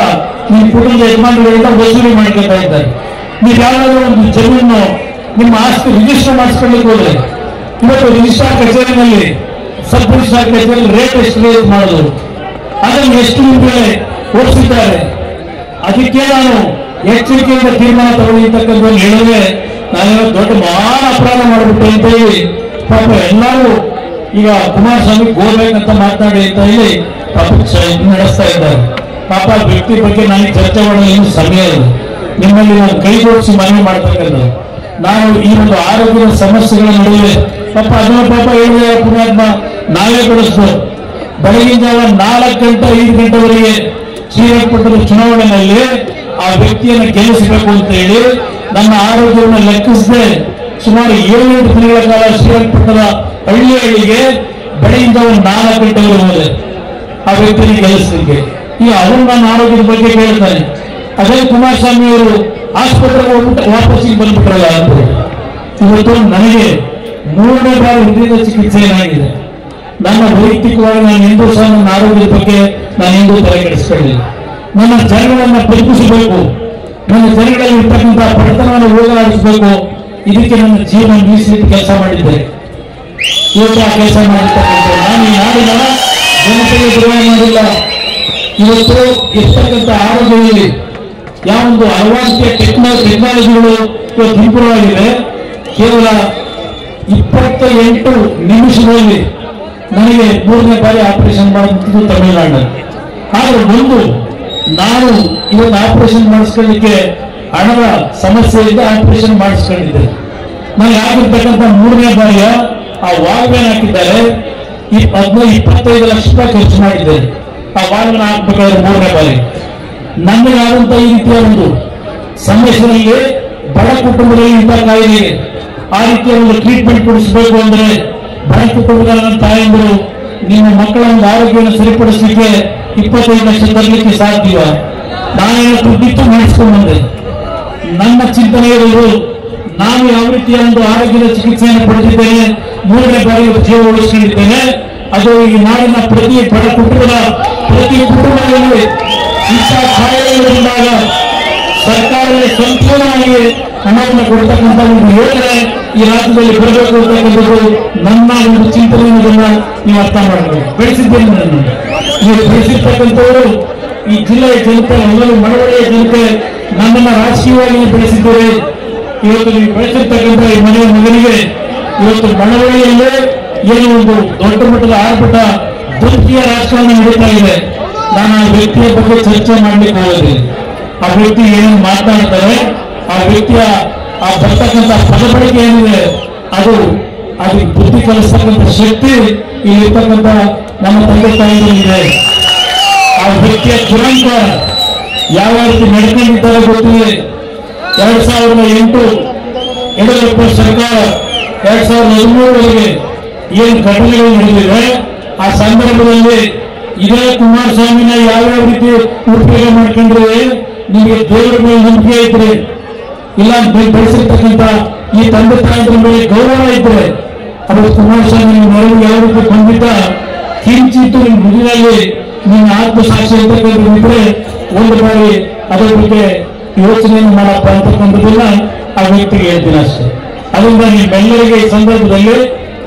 ನಿಮ್ಮ ಕುಟುಂಬದ ಯಜಮಾನರುಗಳಿಂದ ವಸೂಲಿ ಮಾಡ್ಕೊಳ್ತಾ ಇದ್ದಾರೆ. ನೀವು ಯಾವ್ದಾದ್ರು ಒಂದು ಜಮೀನು ನಿಮ್ಮ ಆಸ್ತಿ ರಿಜಿಸ್ಟರ್ ಮಾಡಿಸ್ಕೊಳ್ಳಿಕ್ಕೆ ಹೋದ್ರೆ ಇವತ್ತು ರಿಜಿಸ್ಟ್ರಾರ್ ಕಚೇರಿನಲ್ಲಿ ಸಬ್ ರಿಜಿಸ್ಟ್ರಾರ್ ಕಚೇರಿಯಲ್ಲಿ ರೇಟ್ ಎಷ್ಟು ರೇಟ್ ಮಾಡೋದು, ಅದನ್ನು ಎಷ್ಟು ರೂಪಾಯಿ ಓಡಿಸಿದ್ದಾರೆ. ಅದಕ್ಕೆ ನಾನು ಎಚ್ಚರಿಕೆಯಿಂದ ತೀರ್ಮಾನ ತಗೊಳ್ಳಿರ್ತಕ್ಕಂಥ ಹೇಳಿದ್ರೆ ನಾನೇನೋ ದೊಡ್ಡ ಮಹಾನ್ ಅಪರಾಧ ಮಾಡಿಬಿಟ್ಟೆ ಅಂತ ಹೇಳಿ ಪಾಪ ಎಲ್ಲರೂ ಈಗ ಕುಮಾರಸ್ವಾಮಿ ಗೋರ್ಬೇಕಂತ ಮಾತನಾಡಿ ಅಂತ ಹೇಳಿ ಪಾಪ ನಡೆಸ್ತಾ ಇದ್ದಾರೆ. ಪಾಪ ವ್ಯಕ್ತಿ ಬಗ್ಗೆ ನನಗೆ ಚರ್ಚೆ ಮಾಡಲು ಏನು ಸಮಯ ಇಲ್ಲ. ನಿಮ್ಮಲ್ಲಿ ನಾನು ಕೈ ಜೋಡಿಸಿ ಮನವಿ ಮಾಡ್ತಕ್ಕಂಥ ನಾನು ಈ ಒಂದು ಆರೋಗ್ಯದ ಸಮಸ್ಯೆಗಳ ನಡುವೆ ಪಾಪ ಅದನ್ನ ಪಾಪ ಹೇಳಿದ ಪುಣ್ಯಾತ್ಮ ನಾವೇ ಬೆಳೆಸ್ಬೋದು. ಬೆಳಗಿನ ಜಾವ 4 ಗಂಟೆ 5 ಗಂಟೆವರೆಗೆ ಶ್ರೀರಂಗಪಟ್ಟಣದ ಚುನಾವಣೆಯಲ್ಲಿ ಆ ವ್ಯಕ್ತಿಯನ್ನು ಗೆಲ್ಲಿಸಬೇಕು ಅಂತ ಹೇಳಿ ನನ್ನ ಆರೋಗ್ಯವನ್ನು ಲೆಕ್ಕಿಸದೆ ಸುಮಾರು 7-8 ದಿನಗಳ ಕಾಲ ಶ್ರೀರಂಗಪಟ್ಟಣದ ಹಳ್ಳಿಗಳಿಗೆ ಬೆಳಗಿನ ಜಾವ 4 ಗಂಟೆವರೆಗೆ ಹೋದೆ ಆ ವ್ಯಕ್ತಿಯನ್ನು ಗೆಲ್ಲಿಸಲಿಕ್ಕೆ. ಈಗ ಅವರು ನನ್ನ ಆರೋಗ್ಯದ ಬಗ್ಗೆ ಕೇಳ್ತಾನೆ. ಅದೇ ಕುಮಾರಸ್ವಾಮಿ ಅವರು ಆಸ್ಪತ್ರೆಗೆ ಹೋಗ್ಬಿಟ್ಟು ವಾಪಸ್ಸಿಗೆ ಬಂದ್ಬಿಟ್ರಲ್ಲ ಅಂತ ಇವತ್ತು ನನಗೆ 3ನೇ ಬಾರಿ ಹೃದಯದ ಚಿಕಿತ್ಸೆ ಏನಾಗಿದೆ. ನನ್ನ ವೈಯಕ್ತಿಕವಾಗಿ ನಾನು ಎಂದೂ ಸಹ ನನ್ನ ಆರೋಗ್ಯದ ಬಗ್ಗೆ ನಾನು ಎಂದೂ ತಲೆ ಕೆಡಿಸ್ಕೊಳ್ಳಿಲ್ಲ. ನನ್ನ ಜನಗಳನ್ನ ಬದುಕಿಸಬೇಕು, ನನ್ನ ಜನಗಳಲ್ಲಿ ಇರ್ತಕ್ಕಂಥ ಬಡತನವನ್ನು ಹೋಗಲಾಡಿಸಬೇಕು, ಇದಕ್ಕೆ ನನ್ನ ಜೀವನ ಮೀಸಲಿಟ್ಟು ಕೆಲಸ ಮಾಡಿದ್ದೆ. ಇವತ್ತು ಆ ಕೆಲಸ ಮಾಡಿರ್ತಕ್ಕಂಥ ನಾನು ಈ ನಾಡಿನ ಜನತೆಗೆ ದ್ರೋಹ ಮಾಡಿಲ್ಲ. ಇವತ್ತು ಇರ್ತಕ್ಕಂಥ ಆರೋಗ್ಯದಲ್ಲಿ ಯಾವೊಂದು ಹಲವಾರು ಟೆಕ್ನಾಲಜಿಗಳು ಇವತ್ತು ಇಂಪ್ರೂವ್ ಆಗಿದೆ. ಕೇವಲ 28 ನಿಮಿಷದಲ್ಲಿ ನನಗೆ 3ನೇ ಬಾರಿ ಆಪರೇಷನ್ ಮಾಡುತ್ತಿದ್ದು ತಮಿಳುನಾಡು. ಆದ್ರೆ ಒಂದು ನಾನು ಇವತ್ತು ಆಪರೇಷನ್ ಮಾಡಿಸ್ಕೊಳ್ಳಿಕ್ಕೆ ಹಣದ ಸಮಸ್ಯೆಯಿಂದ ಆಪರೇಷನ್ ಮಾಡಿಸ್ಕೊಂಡಿದ್ದೆ. ನನಗೆ ಆಗಿರ್ತಕ್ಕಂಥ 3ನೇ ಬಾರಿಯ ಆ ವಾಲ್ವೇನ್ ಹಾಕಿದ್ದಾರೆ. 25 ಲಕ್ಷ ರೂಪಾಯಿ ಖರ್ಚು ಮಾಡಿದ್ದೇನೆ ಆ ವಾಲ್ವೇನ್ ಹಾಕ್ಬೇಕಾದ್ರೆ 3ನೇ ಬಾರಿ. ನನಗಾದಂತ ಈ ರೀತಿಯ ಒಂದು ಸಮಸ್ಯೆಯಲ್ಲಿ ಬಡ ಕುಟುಂಬದಲ್ಲಿ ಇಂಥ ಕಾಯಿಲೆ ಆ ರೀತಿಯ ಒಂದು ಟ್ರೀಟ್ಮೆಂಟ್ ಕೊಡಿಸಬೇಕು ಅಂದ್ರೆ ಬಡ ಕುಟುಂಬದ ನನ್ನ ತಾಯಂದರು ನಿಮ್ಮ ಮಕ್ಕಳ ಒಂದು ಆರೋಗ್ಯವನ್ನು ಸರಿಪಡಿಸಲಿಕ್ಕೆ 25 ಲಕ್ಷ ತರಲಿಕ್ಕೆ ಸಾಧ್ಯವ? ನಾನೇನು ದುಡ್ಡಿತ್ತು ಮಾಡಿಸ್ಕೊಂಡು ಬಂದೆ. ನನ್ನ ಚಿಂತನೆ ಇರೋದು ನಾನು ಯಾವ ರೀತಿಯ ಒಂದು ಆರೋಗ್ಯದ ಚಿಕಿತ್ಸೆಯನ್ನು ಪಡೆದಿದ್ದೇನೆ, 3ನೇ ಬಾರಿ ಜೀವ ಉಳಿಸಿಕೊಂಡಿದ್ದೇನೆ. ಅದು ಈ ನಾಡಿನ ಪ್ರತಿ ಬಡ ಕುಟುಂಬದ ಪ್ರತಿ ಕುಟುಂಬದಲ್ಲಿ ಇಂಥ ಕಾಯಿಲೆಗಳಿಂದಾಗ ಸರ್ಕಾರವೇ ಸಂಪೂರ್ಣವಾಗಿ ಹಣವನ್ನು ಕೊಡ್ತಕ್ಕಂಥ ಒಂದು ಯೋಜನೆ ಈ ರಾಜ್ಯದಲ್ಲಿ ಬರಬೇಕು ಅಂತಕ್ಕಂಥದ್ದು ನನ್ನ ಒಂದು ಚಿಂತನೆಯನ್ನು ನೀವು ಅರ್ಥ ಮಾಡಬೇಕು. ಬೆಳೆಸಿದ್ದೇನೆ ನಾನು. ನೀವು ಬೆಳೆಸಿರ್ತಕ್ಕಂಥವರು ಈ ಜಿಲ್ಲೆಯ ಜನತೆ, ಎಲ್ಲರೂ ಮಳವಳ್ಳಿಯ ಜನತೆ ನನ್ನನ್ನು ರಾಜಕೀಯವಾಗಿ ಬೆಳೆಸಿದ್ದೇವೆ. ಇವತ್ತು ನೀವು ಬೆಳೆಸಿರ್ತಕ್ಕಂಥ ಈ ಮನೆಯ ಮಗನಿಗೆ ಇವತ್ತು ಮಳವಳ್ಳಿಯಲ್ಲೇ ಏನೋ ಒಂದು ದೊಡ್ಡ ಮಟ್ಟದ ಆರ್ಭಟ ದುರ್ತಿಯ ರಾಜಕಾರಣ ನಡೀತಾ ಇದೆ. ನಾನು ಆ ವ್ಯಕ್ತಿಯ ಬಗ್ಗೆ ಚರ್ಚೆ ಮಾಡ್ಲಿಕ್ಕೆ ಹೋಗೋದಿಲ್ಲ. ಆ ವ್ಯಕ್ತಿ ಏನೇನು ಮಾತನಾಡ್ತಾರೆ, ಆ ವ್ಯಕ್ತಿಯ ಆ ಬರ್ತಕ್ಕಂಥ ಪದ ಬಳಕೆ ಏನಿದೆ ಅದಕ್ಕೆ ಬುದ್ಧಿ ಕಲಿಸ್ತಕ್ಕಂಥ ಶಕ್ತಿ ಇಲ್ಲಿರ್ತಕ್ಕಂಥ ನಮ್ಮ ತಂದೆ ತಾಯಿಗಳಿದೆ. ಆ ವ್ಯಕ್ತಿಯ ದುರಂಕಾರ ಯಾವ ರೀತಿ ನಡ್ಕೊಂಡಿದ್ದಾರೆ ಗೊತ್ತಿದೆ. 2008 ಯಡಿಯೂರಪ್ಪ ಸರ್ಕಾರ 2013ವರೆಗೆ ಏನು ಘಟನೆಗಳು ನಡೆದಿವೆ ಆ ಸಂದರ್ಭದಲ್ಲಿ ಇದೇ ಕುಮಾರಸ್ವಾಮಿನ ಯಾವ್ಯಾವ ರೀತಿ ಉಪಯೋಗ ಮಾಡ್ಕೊಂಡ್ರೆ ನಿಮಗೆ ದೇವರ ಮೇಲೆ ನಂಬಿಕೆ ಇದ್ರೆ, ಇಲ್ಲ ಬೆಳೆಸಿರ್ತಕ್ಕಂಥ ಈ ತಂದೆ ತಾಯಿಗಳ ಮೇಲೆ ಗೌರವ ಇದ್ರೆ ಅವರು ಕುಮಾರಸ್ವಾಮಿ ನೆರವು ಯಾವ ರೀತಿ ಬಂದಿದ್ದ ಕಿಂಚಿತ್ತು ನಿಮ್ಮ ಮುಗಿನಲ್ಲಿ ನಿಮ್ಮ ಆತ್ಮಸಾಕ್ಷಿ ಇರ್ತಕ್ಕಂಥದ್ದಿದ್ರೆ ಒಂದು ಬಾರಿ ಅದರ ಬಗ್ಗೆ ಯೋಚನೆಯನ್ನು ಮಾಡಪ್ಪ ಅಂತಕ್ಕಂಥದ್ದನ್ನ ಆ ವ್ಯಕ್ತಿಗೆ ಹೇಳ್ತೀನಿ ಅಷ್ಟೇ. ಅದರಿಂದ ನಿಮ್ಮೆಲ್ಲರಿಗೆ ಈ ಸಂದರ್ಭದಲ್ಲಿ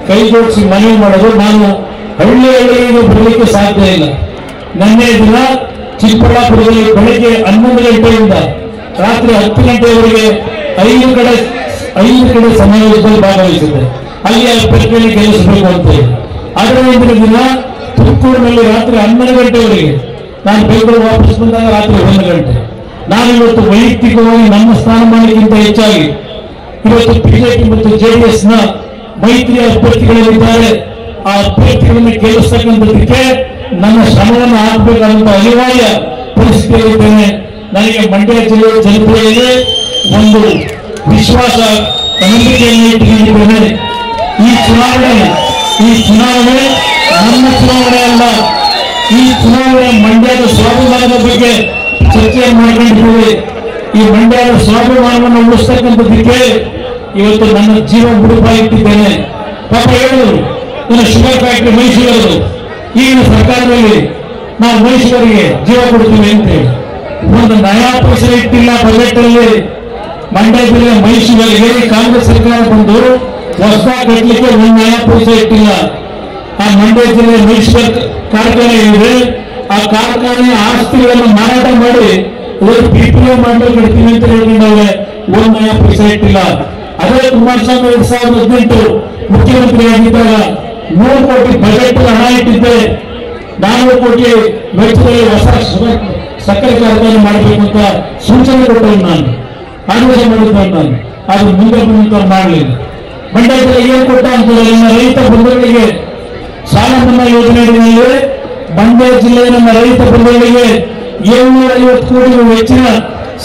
ಕೈ ಜೋಡಿಸಿ ಮನವಿ ಮಾಡೋದು, ನಾನು ಹಳ್ಳಿಗೆ ಬರಲಿಕ್ಕೆ ಸಾಧ್ಯ ಇಲ್ಲ. ನಿನ್ನೆ ದಿನ ಚಿಕ್ಕಬಳ್ಳಾಪುರದಲ್ಲಿ ಬೆಳಗ್ಗೆ 11 ಗಂಟೆಯಿಂದ ರಾತ್ರಿ 10 ಗಂಟೆಯವರೆಗೆ 5 ಕಡೆ ಸಮಾವೇಶದಲ್ಲಿ ಭಾಗವಹಿಸಿದ್ದೆ. ಅಲ್ಲಿ ಅಭ್ಯರ್ಥಿಯನ್ನು ಗೆಲ್ಲಿಸಬೇಕು ಅಂತ ಹೇಳಿ. ಅದರ ಹಿಂದಿನ ದಿನ ತುಮಕೂರಿನಲ್ಲಿ ರಾತ್ರಿ 12 ಗಂಟೆವರೆಗೆ, ನಾನು ಬೆಂಗಳೂರು ವಾಪಸ್ ಬಂದಾಗ ರಾತ್ರಿ 1 ಗಂಟೆ. ನಾನು ಇವತ್ತು ವೈಯಕ್ತಿಕವಾಗಿ ನಮ್ಮ ಸ್ಥಾನಮಾನಕ್ಕಿಂತ ಹೆಚ್ಚಾಗಿ ಇವತ್ತು ಬಿಜೆಪಿ ಮತ್ತು ಜೆಡಿಎಸ್ ನ ಮೈತ್ರಿಯ ಅಭ್ಯರ್ಥಿಗಳಿದ್ದಾರೆ. ಆ ಅಭ್ಯರ್ಥಿಗಳನ್ನು ಗೆಲ್ಲಿಸ್ತಕ್ಕಂಥದಕ್ಕೆ ನನ್ನ ಶ್ರಮವನ್ನು ಹಾಕಬೇಕಾದಂತ ಅನಿವಾರ್ಯ ಪರಿಸ್ಥಿತಿಯಲ್ಲಿದ್ದೇನೆ. ನನಗೆ ಮಂಡ್ಯ ಜಿಲ್ಲೆಯ ಜನತೆಯಲ್ಲಿ ಒಂದು ವಿಶ್ವಾಸ ನಂಬಿಕೆಯನ್ನು ಇಟ್ಟುಕೊಂಡಿದ್ದೇನೆ. ಈ ಚುನಾವಣೆ ನನ್ನ ಚುನಾವಣೆ ಅಲ್ಲ. ಈ ಚುನಾವಣೆ ಮಂಡ್ಯದ ಸ್ವಾಭಿಮಾನದ ಬಗ್ಗೆ ಚರ್ಚೆಯನ್ನು ಮಾಡಿಕೊಂಡಿದ್ದೇವೆ. ಈ ಮಂಡ್ಯದ ಸ್ವಾಭಿಮಾನವನ್ನು ಉಳಿಸ್ತಕ್ಕಂಥದಕ್ಕೆ ಇವತ್ತು ನನ್ನ ಜೀವ ಮುಡುಪಾಗಿಟ್ಟಿದ್ದೇನೆ. ಪಾಪ ಹೇಳಿದ್ರು ನನ್ನ ಶುಗರ್ ಫ್ಯಾಕ್ಟರಿ ಮೈಸೂರದು, ಈಗಿನ ಸರ್ಕಾರದಲ್ಲಿ ನಾವು ಮೈಸೂರಿಗೆ ಜೀವ ಕೊಡ್ತೀವಿ ಅಂತೇಳಿ ಒಂದು ನಯಾ ಪೈಸೆ ಇಟ್ಟಿಲ್ಲ ಬಜೆಟ್ ಅಲ್ಲಿ. ಮಂಡ್ಯ ಜಿಲ್ಲೆ ಮೈಸೂರಿಗೆ ಕಾಂಗ್ರೆಸ್ ಸರ್ಕಾರ ಬಂದು ಹೊಸದಾಗಿ ಕಟ್ಟಲಿಕ್ಕೆ 1 ನಯಾ ಪೈಸೆ ಇಟ್ಟಿಲ್ಲ. ಆ ಮಂಡ್ಯ ಜಿಲ್ಲೆ ಮೈಸೂರು ಕಾರ್ಖಾನೆ ಇದೆ. ಆ ಕಾರ್ಖಾನೆಯ ಆಸ್ತಿಗಳನ್ನು ಮಾರಾಟ ಮಾಡಿ PPO ಮಾಡಲು ಕಟ್ತೀವಿ ಅಂತ ಹೇಳ್ಕೊಂಡವ್ರೆ. 1 ನಯಾ ಪೈಸೆ ಇಟ್ಟಿಲ್ಲ. ಅದೇ ಕುಮಾರಸ್ವಾಮಿ 2018 ಮುಖ್ಯಮಂತ್ರಿ ಆಗಿದ್ದಾಗ 100 ಕೋಟಿ ಬಜೆಟ್ ಹಣ ಇಟ್ಟಿದ್ದೆ. 400 ಕೋಟಿ ವೆಚ್ಚದಲ್ಲಿ ಹೊಸ ಸಕ್ಕರೆ ಕಾರ್ಖಾನೆ ಮಾಡಬೇಕು ಅಂತ ಸೂಚನೆ ಕೊಟ್ಟರು, ನಾನು ಆದೇಶ ಮಾಡಿದ್ದೆ. ನಾನು ಅದು ಮುಂದೆ ಬಂದಂತ ಮಾಡಲಿಲ್ಲ. ಮಂಡ್ಯ ಜಿಲ್ಲೆ ಏನ್ ಕೊಟ್ಟ ಅಂತಾರೆ, ನನ್ನ ರೈತ ಬಂಧುಗಳಿಗೆ ಸಾಲ ಮನ್ನಾ ಯೋಜನೆ ಅಡಿಯಲ್ಲಿ ಮಂಡ್ಯ ಜಿಲ್ಲೆಯ ನಮ್ಮ ರೈತ ಬಂಧುಗಳಿಗೆ 750 ಕೋಟಿ ವೆಚ್ಚಿನ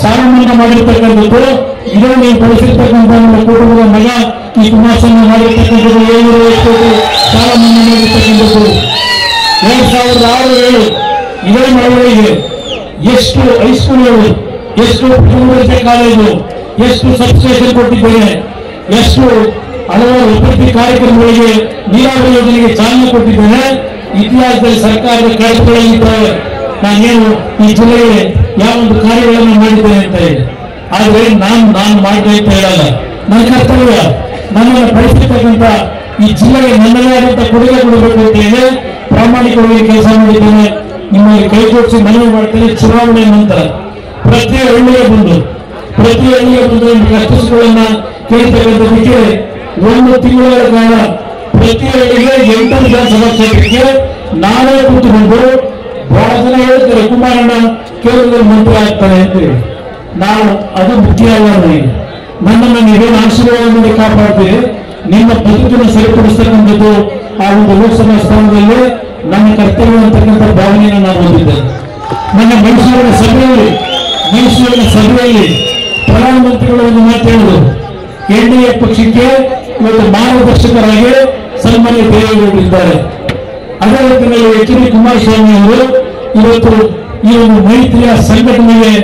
ಸಾಲ ಮನ್ನಾ ಮಾಡಿರ್ತಕ್ಕಂಥದ್ದು. ಇದೇ ನೀವು ಬಳಸಿರ್ತಕ್ಕಂಥ ನಮ್ಮ ಕುಟುಂಬದ ಮಗ ಈ ಕುಮಾರಸ್ವಾಮಿ ಮಾಡಿರ್ತಕ್ಕಂಥದ್ದು 750 ಕೋಟಿ ಸಾಲ ಮನ್ನಾ ಮಾಡಿರ್ತಕ್ಕಂಥದ್ದು. 2006-7 ಇದೇ ಮಳವಳ್ಳಿಗೆ ಎಷ್ಟು ಹೈಸ್ಕೂಲ್ಗಳು, ಎಷ್ಟು ಯೂನಿವರ್ಸಿಟಿ ಕಾಲೇಜು, ಎಷ್ಟು ಸಬ್ಸ್ಟೇಷನ್ ಕೊಟ್ಟಿದ್ದೇನೆ, ಎಷ್ಟು ಹಲವಾರು ಅಭಿವೃದ್ಧಿ ಕಾರ್ಯಕ್ರಮಗಳಿಗೆ ನೀರಾವರಿ ಯೋಜನೆಗೆ ಚಾಲನೆ ಕೊಟ್ಟಿದ್ದೇನೆ. ಇತಿಹಾಸದಲ್ಲಿ ಸರ್ಕಾರದ ಕಳೆದುಕೊಳ್ಳಲಿದ್ದಾರೆ. ನಾನೇನು ಈ ಜಿಲ್ಲೆಗೆ ಯಾವ ಒಂದು ಕಾರ್ಯಗಳನ್ನು ಮಾಡಿದ್ದೇನೆ ಅಂತ ಹೇಳಿ ಆದ್ರೆ ನಾನು ಮಾಡಿದೆ ಅಂತ ಹೇಳಲ್ಲ. ನನ್ನ ಕರ್ತವ್ಯ, ನನ್ನನ್ನು ಬೆಳೆಸಿರ್ತಕ್ಕಂಥ ಈ ಜಿಲ್ಲೆಗೆ ನನ್ನದೇ ಆದಂತ ಕೊಡುಗೆ ಕೊಡಬೇಕು ಅಂತ ಹೇಳಿ ಪ್ರಾಮಾಣಿಕವಾಗಿ ಕೆಲಸ ಮಾಡಿದ್ದೇನೆ. ನಿಮಗೆ ಕೈ ಜೋಡಿಸಿ ಮನವಿ ಮಾಡ್ತೇನೆ. ಚುನಾವಣೆ ನಂತರ ಪ್ರತಿ ಹಳ್ಳಿಗೆ ಬಂದು ಕಷ್ಟಗಳನ್ನ ಕೇಳ್ತಕ್ಕಂಥದಕ್ಕೆ 1 ತಿಂಗಳ ಕಾಲ ಪ್ರತಿ ಹಳ್ಳಿಗೆ 8 ವಿಧಾನಸಭಾ ಕ್ಷೇತ್ರಕ್ಕೆ ನಾನೇ ಕೂತುಕೊಂಡು ಬಹಳ ಜನ ಹೇಳ್ತಾರೆ ಕುಮಾರಣ್ಣ ಕೇಂದ್ರದಲ್ಲಿ ಮಂತ್ರಿ ಆಗ್ತಾರೆ ಅಂತೇಳಿ. ನಾನು ಅದು ಮುಖ್ಯ ಅಲ್ಲ. ನನ್ನನ್ನು ನೀವೇನು ಆಶೀರ್ವಾದ ಮಾಡಿ ಕಾಪಾಡ್ತೀರಿ, ನಿಮ್ಮ ಬದುಕನ್ನು ಸರಿಪಡಿಸ್ತಕ್ಕಂಥದ್ದು ಆ ಒಂದು ಲೋಕಸಭಾ ಸ್ಥಾನದಲ್ಲಿ ನನ್ನ ಕರ್ತವ್ಯ ಅಂತಕ್ಕಂಥ ಭಾವನೆಯನ್ನು ನಾನು ಹೊಂದಿದ್ದೇನೆ. ನನ್ನ ಮೈಸೂರಿನ ಸಭೆಯಲ್ಲಿ ಪ್ರಧಾನಮಂತ್ರಿಗಳು ಒಂದು ಮಾತು ಹೇಳಿದರು, ಎನ್ಡಿಎ ಪಕ್ಷಕ್ಕೆ ಇವತ್ತು ಮಾರ್ಗದರ್ಶಕರಾಗಿ ಸನ್ಮಾನ್ಯ ದೇವೇಗೌಡರಿದ್ದಾರೆ. ಅದೇ ರೀತಿಯಲ್ಲಿ ಎಚ್ ಡಿ ಕುಮಾರಸ್ವಾಮಿ ಅವರು ಇವತ್ತು ಈ ಒಂದು ಮೈತ್ರಿಯ ಸಂಘಟನೆಯಲ್ಲಿ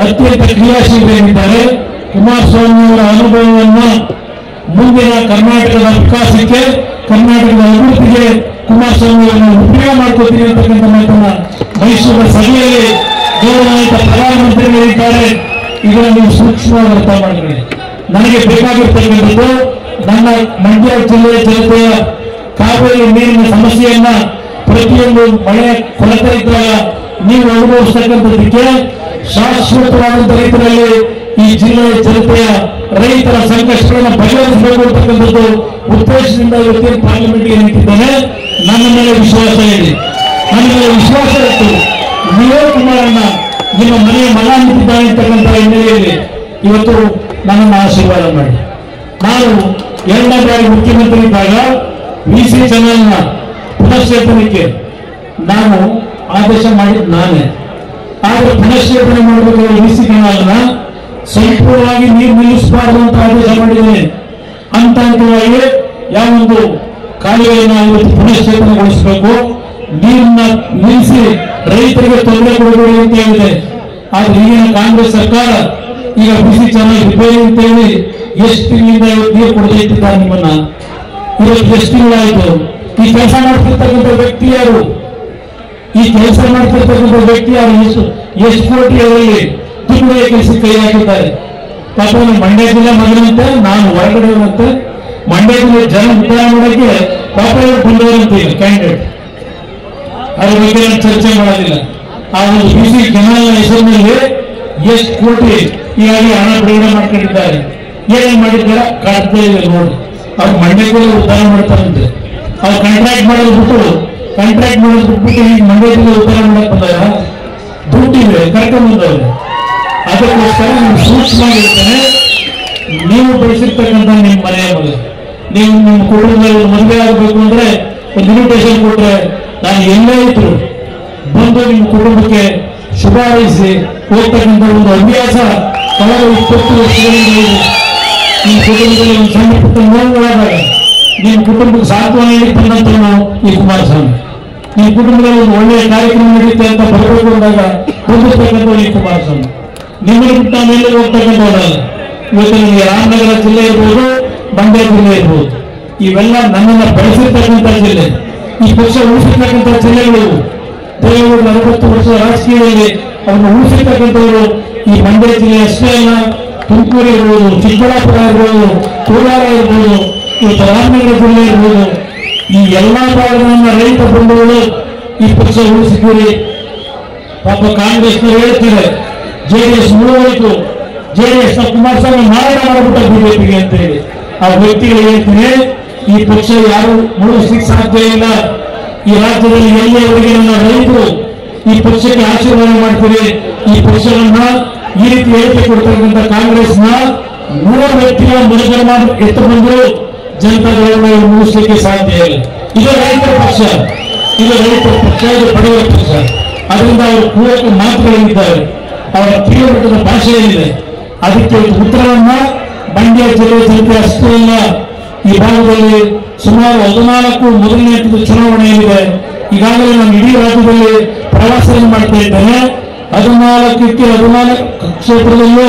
ಅತ್ಯಂತ ಕ್ರಿಯಾಶೀಲರಾಗಿದ್ದಾರೆ. ಕುಮಾರಸ್ವಾಮಿ ಅವರ ಅನುಭವವನ್ನು ಮುಂದಿನ ಕರ್ನಾಟಕದ ವಿಕಾಸಕ್ಕೆ, ಕರ್ನಾಟಕದ ಅಭಿವೃದ್ಧಿಗೆ ಕುಮಾರಸ್ವಾಮಿ ಅವರನ್ನು ಉಪಯೋಗ ಮಾಡ್ಕೋತೀನಿ ಅಂತಕ್ಕಂಥ ಮಾತನ್ನ ಮೈಸೂರಿನ ಸಭೆಯಲ್ಲಿ ಗೌರವಾನ್ವಿತ ಪ್ರಧಾನಮಂತ್ರಿಗಳಿದ್ದಾರೆ. ಇದನ್ನು ನೀವು ಸೂಕ್ಷ್ಮವಾಗಿ ಅರ್ಥ ಮಾಡಿಕೊಳ್ಳಿ. ನನಗೆ ಬೇಕಾಗಿರ್ತಕ್ಕಂಥದ್ದು ನನ್ನ ಮಂಡ್ಯ ಜಿಲ್ಲೆಯ ಜನತೆಯ ಕಾವೇರಿ ನೀರಿನ ಸಮಸ್ಯೆಯನ್ನ ಪ್ರತಿಯೊಂದು ಮಳೆ ಕೊರತೆ ಇದ್ದಾಗ ನೀವು ಅನುಭವಿಸ್ತಕ್ಕಂಥದಕ್ಕೆ ಶಾಶ್ವತವಾದಂಥ ರೀತಿಯಲ್ಲಿ ಈ ಜಿಲ್ಲೆಯ ಜನತೆಯ ರೈತರ ಸಂಕಷ್ಟಗಳನ್ನು ಬಗೆಹರಿಸಬೇಕು ಅಂತಕ್ಕಂಥದ್ದು ಉದ್ದೇಶದಿಂದ ಇವತ್ತಿನ ಪಾರ್ಲಿಮೆಂಟ್ಗೆ ನಿಂತಿದ್ದೇನೆ. ನನ್ನ ಮೇಲೆ ವಿಶ್ವಾಸ ಇದೆ, ಇತ್ತು. ನೀವೇ ಕುಮಾರಣ್ಣ ನಿಮ್ಮ ಮನೆಯ ಮಗ ನಿಂತಿದ್ದಾನೆ ಅಂತಕ್ಕಂಥ ಹಿನ್ನೆಲೆಯಲ್ಲಿ ಇವತ್ತು ನನ್ನನ್ನು ಆಶೀರ್ವಾದ ಮಾಡಿ. ನಾನು 2ನೇ ಬಾರಿ ಮುಖ್ಯಮಂತ್ರಿ ಇದ್ದಾಗ ವಿಸಿ ಚಾನೆಲ್ನ ಪುನಶ್ಚೇತನಕ್ಕೆ ನಾನು ಆದೇಶ ಮಾಡಿದ್ದು ನಾನೇ. ಆದರೆ ಪುನಶ್ಚೇತನೆ ಮಾಡಬೇಕಾದ್ರೆ ವಿಸಿ ಚಾನೆಲ್ನ ಸಂಪೂರ್ಣವಾಗಿ ನೀರು ನಿಲ್ಲಿಸಬಾರದು ಅಂತ ಆದೇಶ ಮಾಡಿದ್ದೇನೆ. ಹಂತವಾಗಿ ಯಾವೊಂದು ಕಾಲುವೆಯನ್ನು ಇವತ್ತು ಪುನಶ್ಚೇತನಗೊಳಿಸಬೇಕು, ನೀರನ್ನ ನಿಲ್ಲಿಸಿ ರೈತರಿಗೆ ತೊಂದರೆ ಕೊಡಬೇಡಿ ಅಂತ ಹೇಳಿದೆ. ಆದ್ರೆ ಈಗಿನ ಕಾಂಗ್ರೆಸ್ ಸರ್ಕಾರ ಈಗ ಬಿಸಿ ಚಾನಲ್ ರಿಪೇರಿ ಅಂತ ಹೇಳಿ ಎಷ್ಟು ತಿಂಗಳಿಂದ ಇವತ್ತು ನೀರು ಕೊಡದೇ ಇಟ್ಟಿದ್ದಾರೆ ನಿಮ್ಮನ್ನ. ಇವತ್ತು ಎಷ್ಟು ತಿಂಗಳಾಯ್ತು? ಈ ಕೆಲಸ ಮಾಡ್ತಿರ್ತಕ್ಕಂಥ ವ್ಯಕ್ತಿ ಯಾರು? ಎಷ್ಟು ಕೋಟಿ ಅವರಲ್ಲಿ ದುಡ್ಡುಗಳ ಕೆಲಸಕ್ಕೆ ಕೈ ಹಾಕಿದ್ದಾರೆ. ಪಾಪ ಮಂಡ್ಯ ಜಿಲ್ಲೆ ಮಗನಂತೆ, ನಾನು ಹೊರಗಡೆ ಇರುವಂತೆ ಮಂಡ್ಯ ಜಿಲ್ಲೆ ಜನ ಉದ್ಧಾರ ಮಾಡೋಕ್ಕೆ ಪಾಪ ಬಂದವರಂತೆ ಕ್ಯಾಂಡಿಡೇಟ್. ಅದ್ರ ಬಗ್ಗೆ ನಾನು ಚರ್ಚೆ ಮಾಡೋದಿಲ್ಲ. ಆ ಒಂದು ಬಿಸಿ ಕೆನಾಲ್ನ ಹೆಸರಿನಲ್ಲಿ ಎಷ್ಟು ಕೋಟಿ ಈಗಾಗಲೇ ಹಣ ಬಿಡುಗಡೆ ಮಾಡ್ಕೊಂಡಿದ್ದಾರೆ. ಏನೇನು ಮಾಡಿದ್ದಾರೆ ಕಾಡ್ತಾ ಇದೆ ನೋಡಿ. ಅವ್ರು ಮಂಡ್ಯಕ್ಕೆ ಉದ್ಧಾರ ಮಾಡ್ತಾರಂತೆ. ಅವ್ರು ಕಾಂಟ್ರಾಕ್ಟ್ ಮಾಡೋದು ಬಿಟ್ಬಿಟ್ಟು ಈಗ ಮಂಡ್ಯ ಜಿಲ್ಲೆ ಉದ್ಧಾರ ಮಾಡಕ್ ಬಂದಾಗ ದುಡ್ಡಿವೆ ಕರ್ಕೊಂಡು ಬಂದವ್ರೆ. ಅದಕ್ಕೋಸ್ಕರ ನೀವು ಸೂಕ್ಷ್ಮವಾಗಿರ್ತೇನೆ. ನೀವು ಬೆಳೆಸಿರ್ತಕ್ಕಂಥ ನಿಮ್ಮ ಮನೆಯ ಮಗ, ನೀವು ನಿಮ್ಮ ಕುಟುಂಬದಲ್ಲಿ ಮದುವೆ ಆಗಬೇಕು ಅಂದ್ರೆ ಒಂದು ಇನ್ವಿಟೇಷನ್ ಕೊಟ್ರೆ ನಾನು ಎಲ್ಲೇ ಇದ್ರು ಬಂದು ನಿಮ್ಮ ಕುಟುಂಬಕ್ಕೆ ಶುಭ ಹಾರೈಸಿ ಹೋಗ್ತಕ್ಕಂಥ ಒಂದು ಅಭ್ಯಾಸ ಕಳೆದ 20 ವರ್ಷಗಳಿಂದ ನಿಮ್ಮ ಕುಟುಂಬದಲ್ಲಿ ಒಂದು ಸಣ್ಣ ಪುಟ್ಟ ನೋವುಗಳಾದಾಗ ನಿಮ್ಮ ಕುಟುಂಬಕ್ಕೆ ಸಾಂತ್ವನ ನೀಡಿ ಬಂದಂತವನು ಈ ಕುಮಾರಸ್ವಾಮಿ. ನಿಮ್ಮ ಕುಟುಂಬದಲ್ಲಿ ಒಂದು ಒಳ್ಳೆಯ ಕಾರ್ಯಕ್ರಮ ನಡೀತೆ ಅಂತ ಬರಬೇಕು ಅಂದಾಗ ಬಂದಿರ್ತಕ್ಕಂಥ ಈ ಕುಮಾರಸ್ವಾಮಿ. ನಿಮ್ಮನ್ನು ಬಿಟ್ಟ ಮೇಲೆ ಹೋಗ್ತಕ್ಕಂಥವರಲ್ಲ. ಇವತ್ತು ನಿಮಗೆ ರಾಮನಗರ ಜಿಲ್ಲೆ ಇರ್ಬೋದು, ಮಂಡ್ಯ ಜಿಲ್ಲೆ ಇರ್ಬೋದು, ಇವೆಲ್ಲ ನನ್ನನ್ನು ಬೆಳೆಸಿರ್ತಕ್ಕಂಥ ಜಿಲ್ಲೆ. ಈ ಪಕ್ಷ ಉಳಿಸಿರ್ತಕ್ಕಂಥ ಜಿಲ್ಲೆಗಳು. ದೇವೇಗೌಡರು 60 ವರ್ಷ ರಾಜಕೀಯದಲ್ಲಿ ಅವರನ್ನು ಉಳಿಸಿರ್ತಕ್ಕಂಥವರು ಈ ಮಂಡ್ಯ ಜಿಲ್ಲೆ ಅಷ್ಟೇ ಅಲ್ಲ, ತುಮಕೂರು ಇರ್ಬೋದು, ಚಿಕ್ಕಬಳ್ಳಾಪುರ ಇರ್ಬೋದು, ಕೋಲಾರ ಇರ್ಬೋದು, ಇವತ್ತು ರಾಮನಗರ ಜಿಲ್ಲೆ ಇರ್ಬೋದು, ಈ ಎಲ್ಲಾ ಭಾಗದ ರೈತ ಬಂಧುಗಳು ಈ ಪಕ್ಷ ಉಳಿಸಿದ್ದೀರಿ. ಪಾಪ ಕಾಂಗ್ರೆಸ್ನವರು ಹೇಳ್ತಾರೆ ಜೆಡಿಎಸ್ ಮುಳುಗೋಯ್ತು, ಜೆಡಿಎಸ್ ಕುಮಾರಸ್ವಾಮಿ ಮಾರಾಟ ಮಾಡಿಬಿಟ್ಟ ಬಿಜೆಪಿಗೆ ಅಂತ ಹೇಳಿ. ಆ ವ್ಯಕ್ತಿಗಳು ಹೇಳ್ತೀನಿ, ಈ ಪಕ್ಷ ಯಾರು ಮುಳುಗಿಸ್ಲಿಕ್ಕೆ ಸಾಧ್ಯ ಇಲ್ಲ. ಈ ರಾಜ್ಯದಲ್ಲಿ ಎಲ್ಲಿಯವರೆಗೆ ನನ್ನ ರೈತರು ಈ ಪಕ್ಷಕ್ಕೆ ಆಶೀರ್ವಾದ ಮಾಡ್ತೀರಿ, ಈ ಪಕ್ಷವನ್ನ ಈ ರೀತಿ ಹೇಳಿಕೆ ಕೊಡ್ತಕ್ಕಂಥ ಕಾಂಗ್ರೆಸ್ನ 3 ವ್ಯಕ್ತಿಗಳ ಮುರುಗನ ಎತ್ತು ಬಂದು ಜನತಾದಳವನ್ನು ಮುಗಿಸ್ಲಿಕ್ಕೆ ಸಾಧ್ಯ ಇಲ್ಲ. ಇದು ರೈತರ ಪಕ್ಷ, ಇದು ಪಡೆಯುವ ಪಕ್ಷ. ಅದರಿಂದ ಅವರು ಪೂರಕ ಮಾತುಗಳಿದ್ದಾರೆ, ಅವರ ತೀವ್ರಮಟ್ಟದ ಭಾಷೆ ಏನಿದೆ ಅದಕ್ಕೆ ಉತ್ತರವನ್ನ ಮಂಡ್ಯ ಜಿಲ್ಲೆ ಜನತೆ ಅಷ್ಟೇ ಇಲ್ಲ, ಈ ಭಾಗದಲ್ಲಿ ಸುಮಾರು 14 ಮೊದಲನೇ ಹಂತದ ಚುನಾವಣೆಯಲ್ಲಿದೆ. ಈಗಾಗಲೇ ನಾನು ಇಡೀ ರಾಜ್ಯದಲ್ಲಿ ಪ್ರವಾಸವನ್ನು ಮಾಡ್ತಾ ಇದ್ದೇನೆ. 14 ಕ್ಷೇತ್ರದಲ್ಲೂ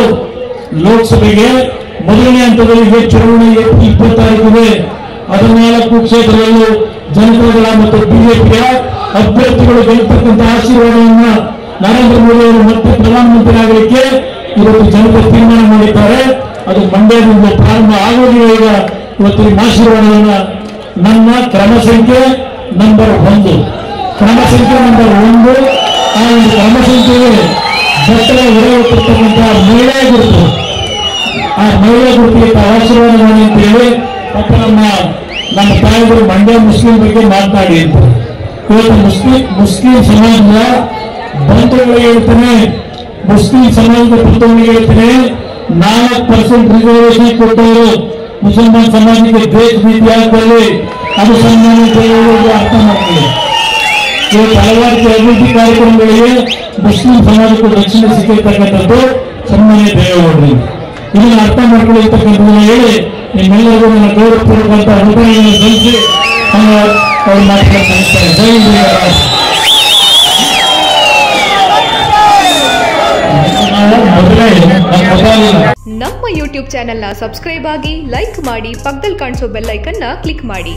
ಲೋಕಸಭೆಗೆ ಮೊದಲನೇ ಹಂತದಲ್ಲಿ ಚುನಾವಣೆ 26 ಇದೆ. 14 ಕ್ಷೇತ್ರದಲ್ಲೂ ಜನತಾದಳ ಮತ್ತು ಬಿಜೆಪಿಯ ಅಭ್ಯರ್ಥಿಗಳು ಗೆಲ್ಲತಕ್ಕಂಥ ಆಶೀರ್ವಾದವನ್ನು ನರೇಂದ್ರ ಮೋದಿ ಅವರು ಮತ್ತೆ ಪ್ರಧಾನಮಂತ್ರಿ ಆಗಲಿಕ್ಕೆ ಇವತ್ತು ಜನತೆ ತೀರ್ಮಾನ ಮಾಡಿದ್ದಾರೆ. ಅದು ಮಂಡ್ಯದಿಂದ ಪ್ರಾರಂಭ ಆಗೋದಿಲ್ಲ. ಈಗ ಇವತ್ತಿನ ಆಶೀರ್ವಾದವನ್ನ ನನ್ನ ಕ್ರಮ ಸಂಖ್ಯೆ ನಂಬರ್ 1 ಆ ಒಂದು ಕ್ರಮ ಸಂಖ್ಯೆಗೆ ಬಟ್ಟೆ ಹೊರಗೊಟ್ಟಿರ್ತಕ್ಕಂತಹ ಮಹಿಳಾ ಗುರುತು, ಆ ಮಹಿಳಾ ಗುರುತಿಗೆ ಆಶೀರ್ವಾದ ಮಾಡಿ ಅಂತ ಹೇಳಿ ಮತ್ತೆ ನಮ್ಮ ತಾಯಿಗಳು ಮಂಡ್ಯ ಮುಸ್ಲಿಂ ಬಗ್ಗೆ ಮಾತನಾಡಿ ಇರ್ತಾರೆ. ಇವತ್ತು ಮುಸ್ಲಿಂ ಸಮಾಜದ ಬಂಧುಗಳಿಗೆ ಹೇಳ್ತೇನೆ, ಮುಸ್ಲಿಂ ಸಮಾಜದ ಬಂಧುಗಳಿಗೆ ಹೇಳ್ತೇನೆ, 4% ರಿಸರ್ವೇಶನ್ ಕೊಟ್ಟವರು ಮುಸಲ್ಮಾನ್ ಸಮಾಜಕ್ಕೆ ದೇಶ ನೀತಿಯಾಗದಲ್ಲಿ ಅದು ಸನ್ಮಾನ ಅರ್ಥ ಮಾಡ್ತೀವಿ. ಇವತ್ತು ಹಲವಾರು ಅಭಿವೃದ್ಧಿ ಕಾರ್ಯಕ್ರಮಗಳಿಗೆ ಮುಸ್ಲಿಂ ಸಮಾಜಕ್ಕೂ ರಕ್ಷಣೆ ಸಿಕ್ಕಿರ್ತಕ್ಕಂಥದ್ದು ಸನ್ಮಾನ್ಯ ದೇವೇಗೌಡರು. ಇದನ್ನು ಅರ್ಥ ಮಾಡ್ಕೊಳ್ಳಿರ್ತಕ್ಕಂಥದ್ದನ್ನು ಹೇಳಿ ನಿಮ್ಮೆಲ್ಲರಿಗೂ ನನ್ನ ಗೌರವಪೂರ್ವಕಂತ ಅಭಿಪ್ರಾಯವನ್ನು ಸಲ್ಲಿಸಿ ಅವರು ಮಾತನಾಡ್ತಾರೆ. ಜೈ ಹಿಂದ್. ನಮ್ಮ ಯೂಟ್ಯೂಬ್ ಚಾನೆಲ್ನ ಸಬ್ಸ್ಕ್ರೈಬ್ ಆಗಿ, ಲೈಕ್ ಮಾಡಿ, ಪಕ್ಕದಲ್ಲಿ ಕಾಣಿಸೋ ಬೆಲ್ ಐಕನ್ನ ಕ್ಲಿಕ್ ಮಾಡಿ.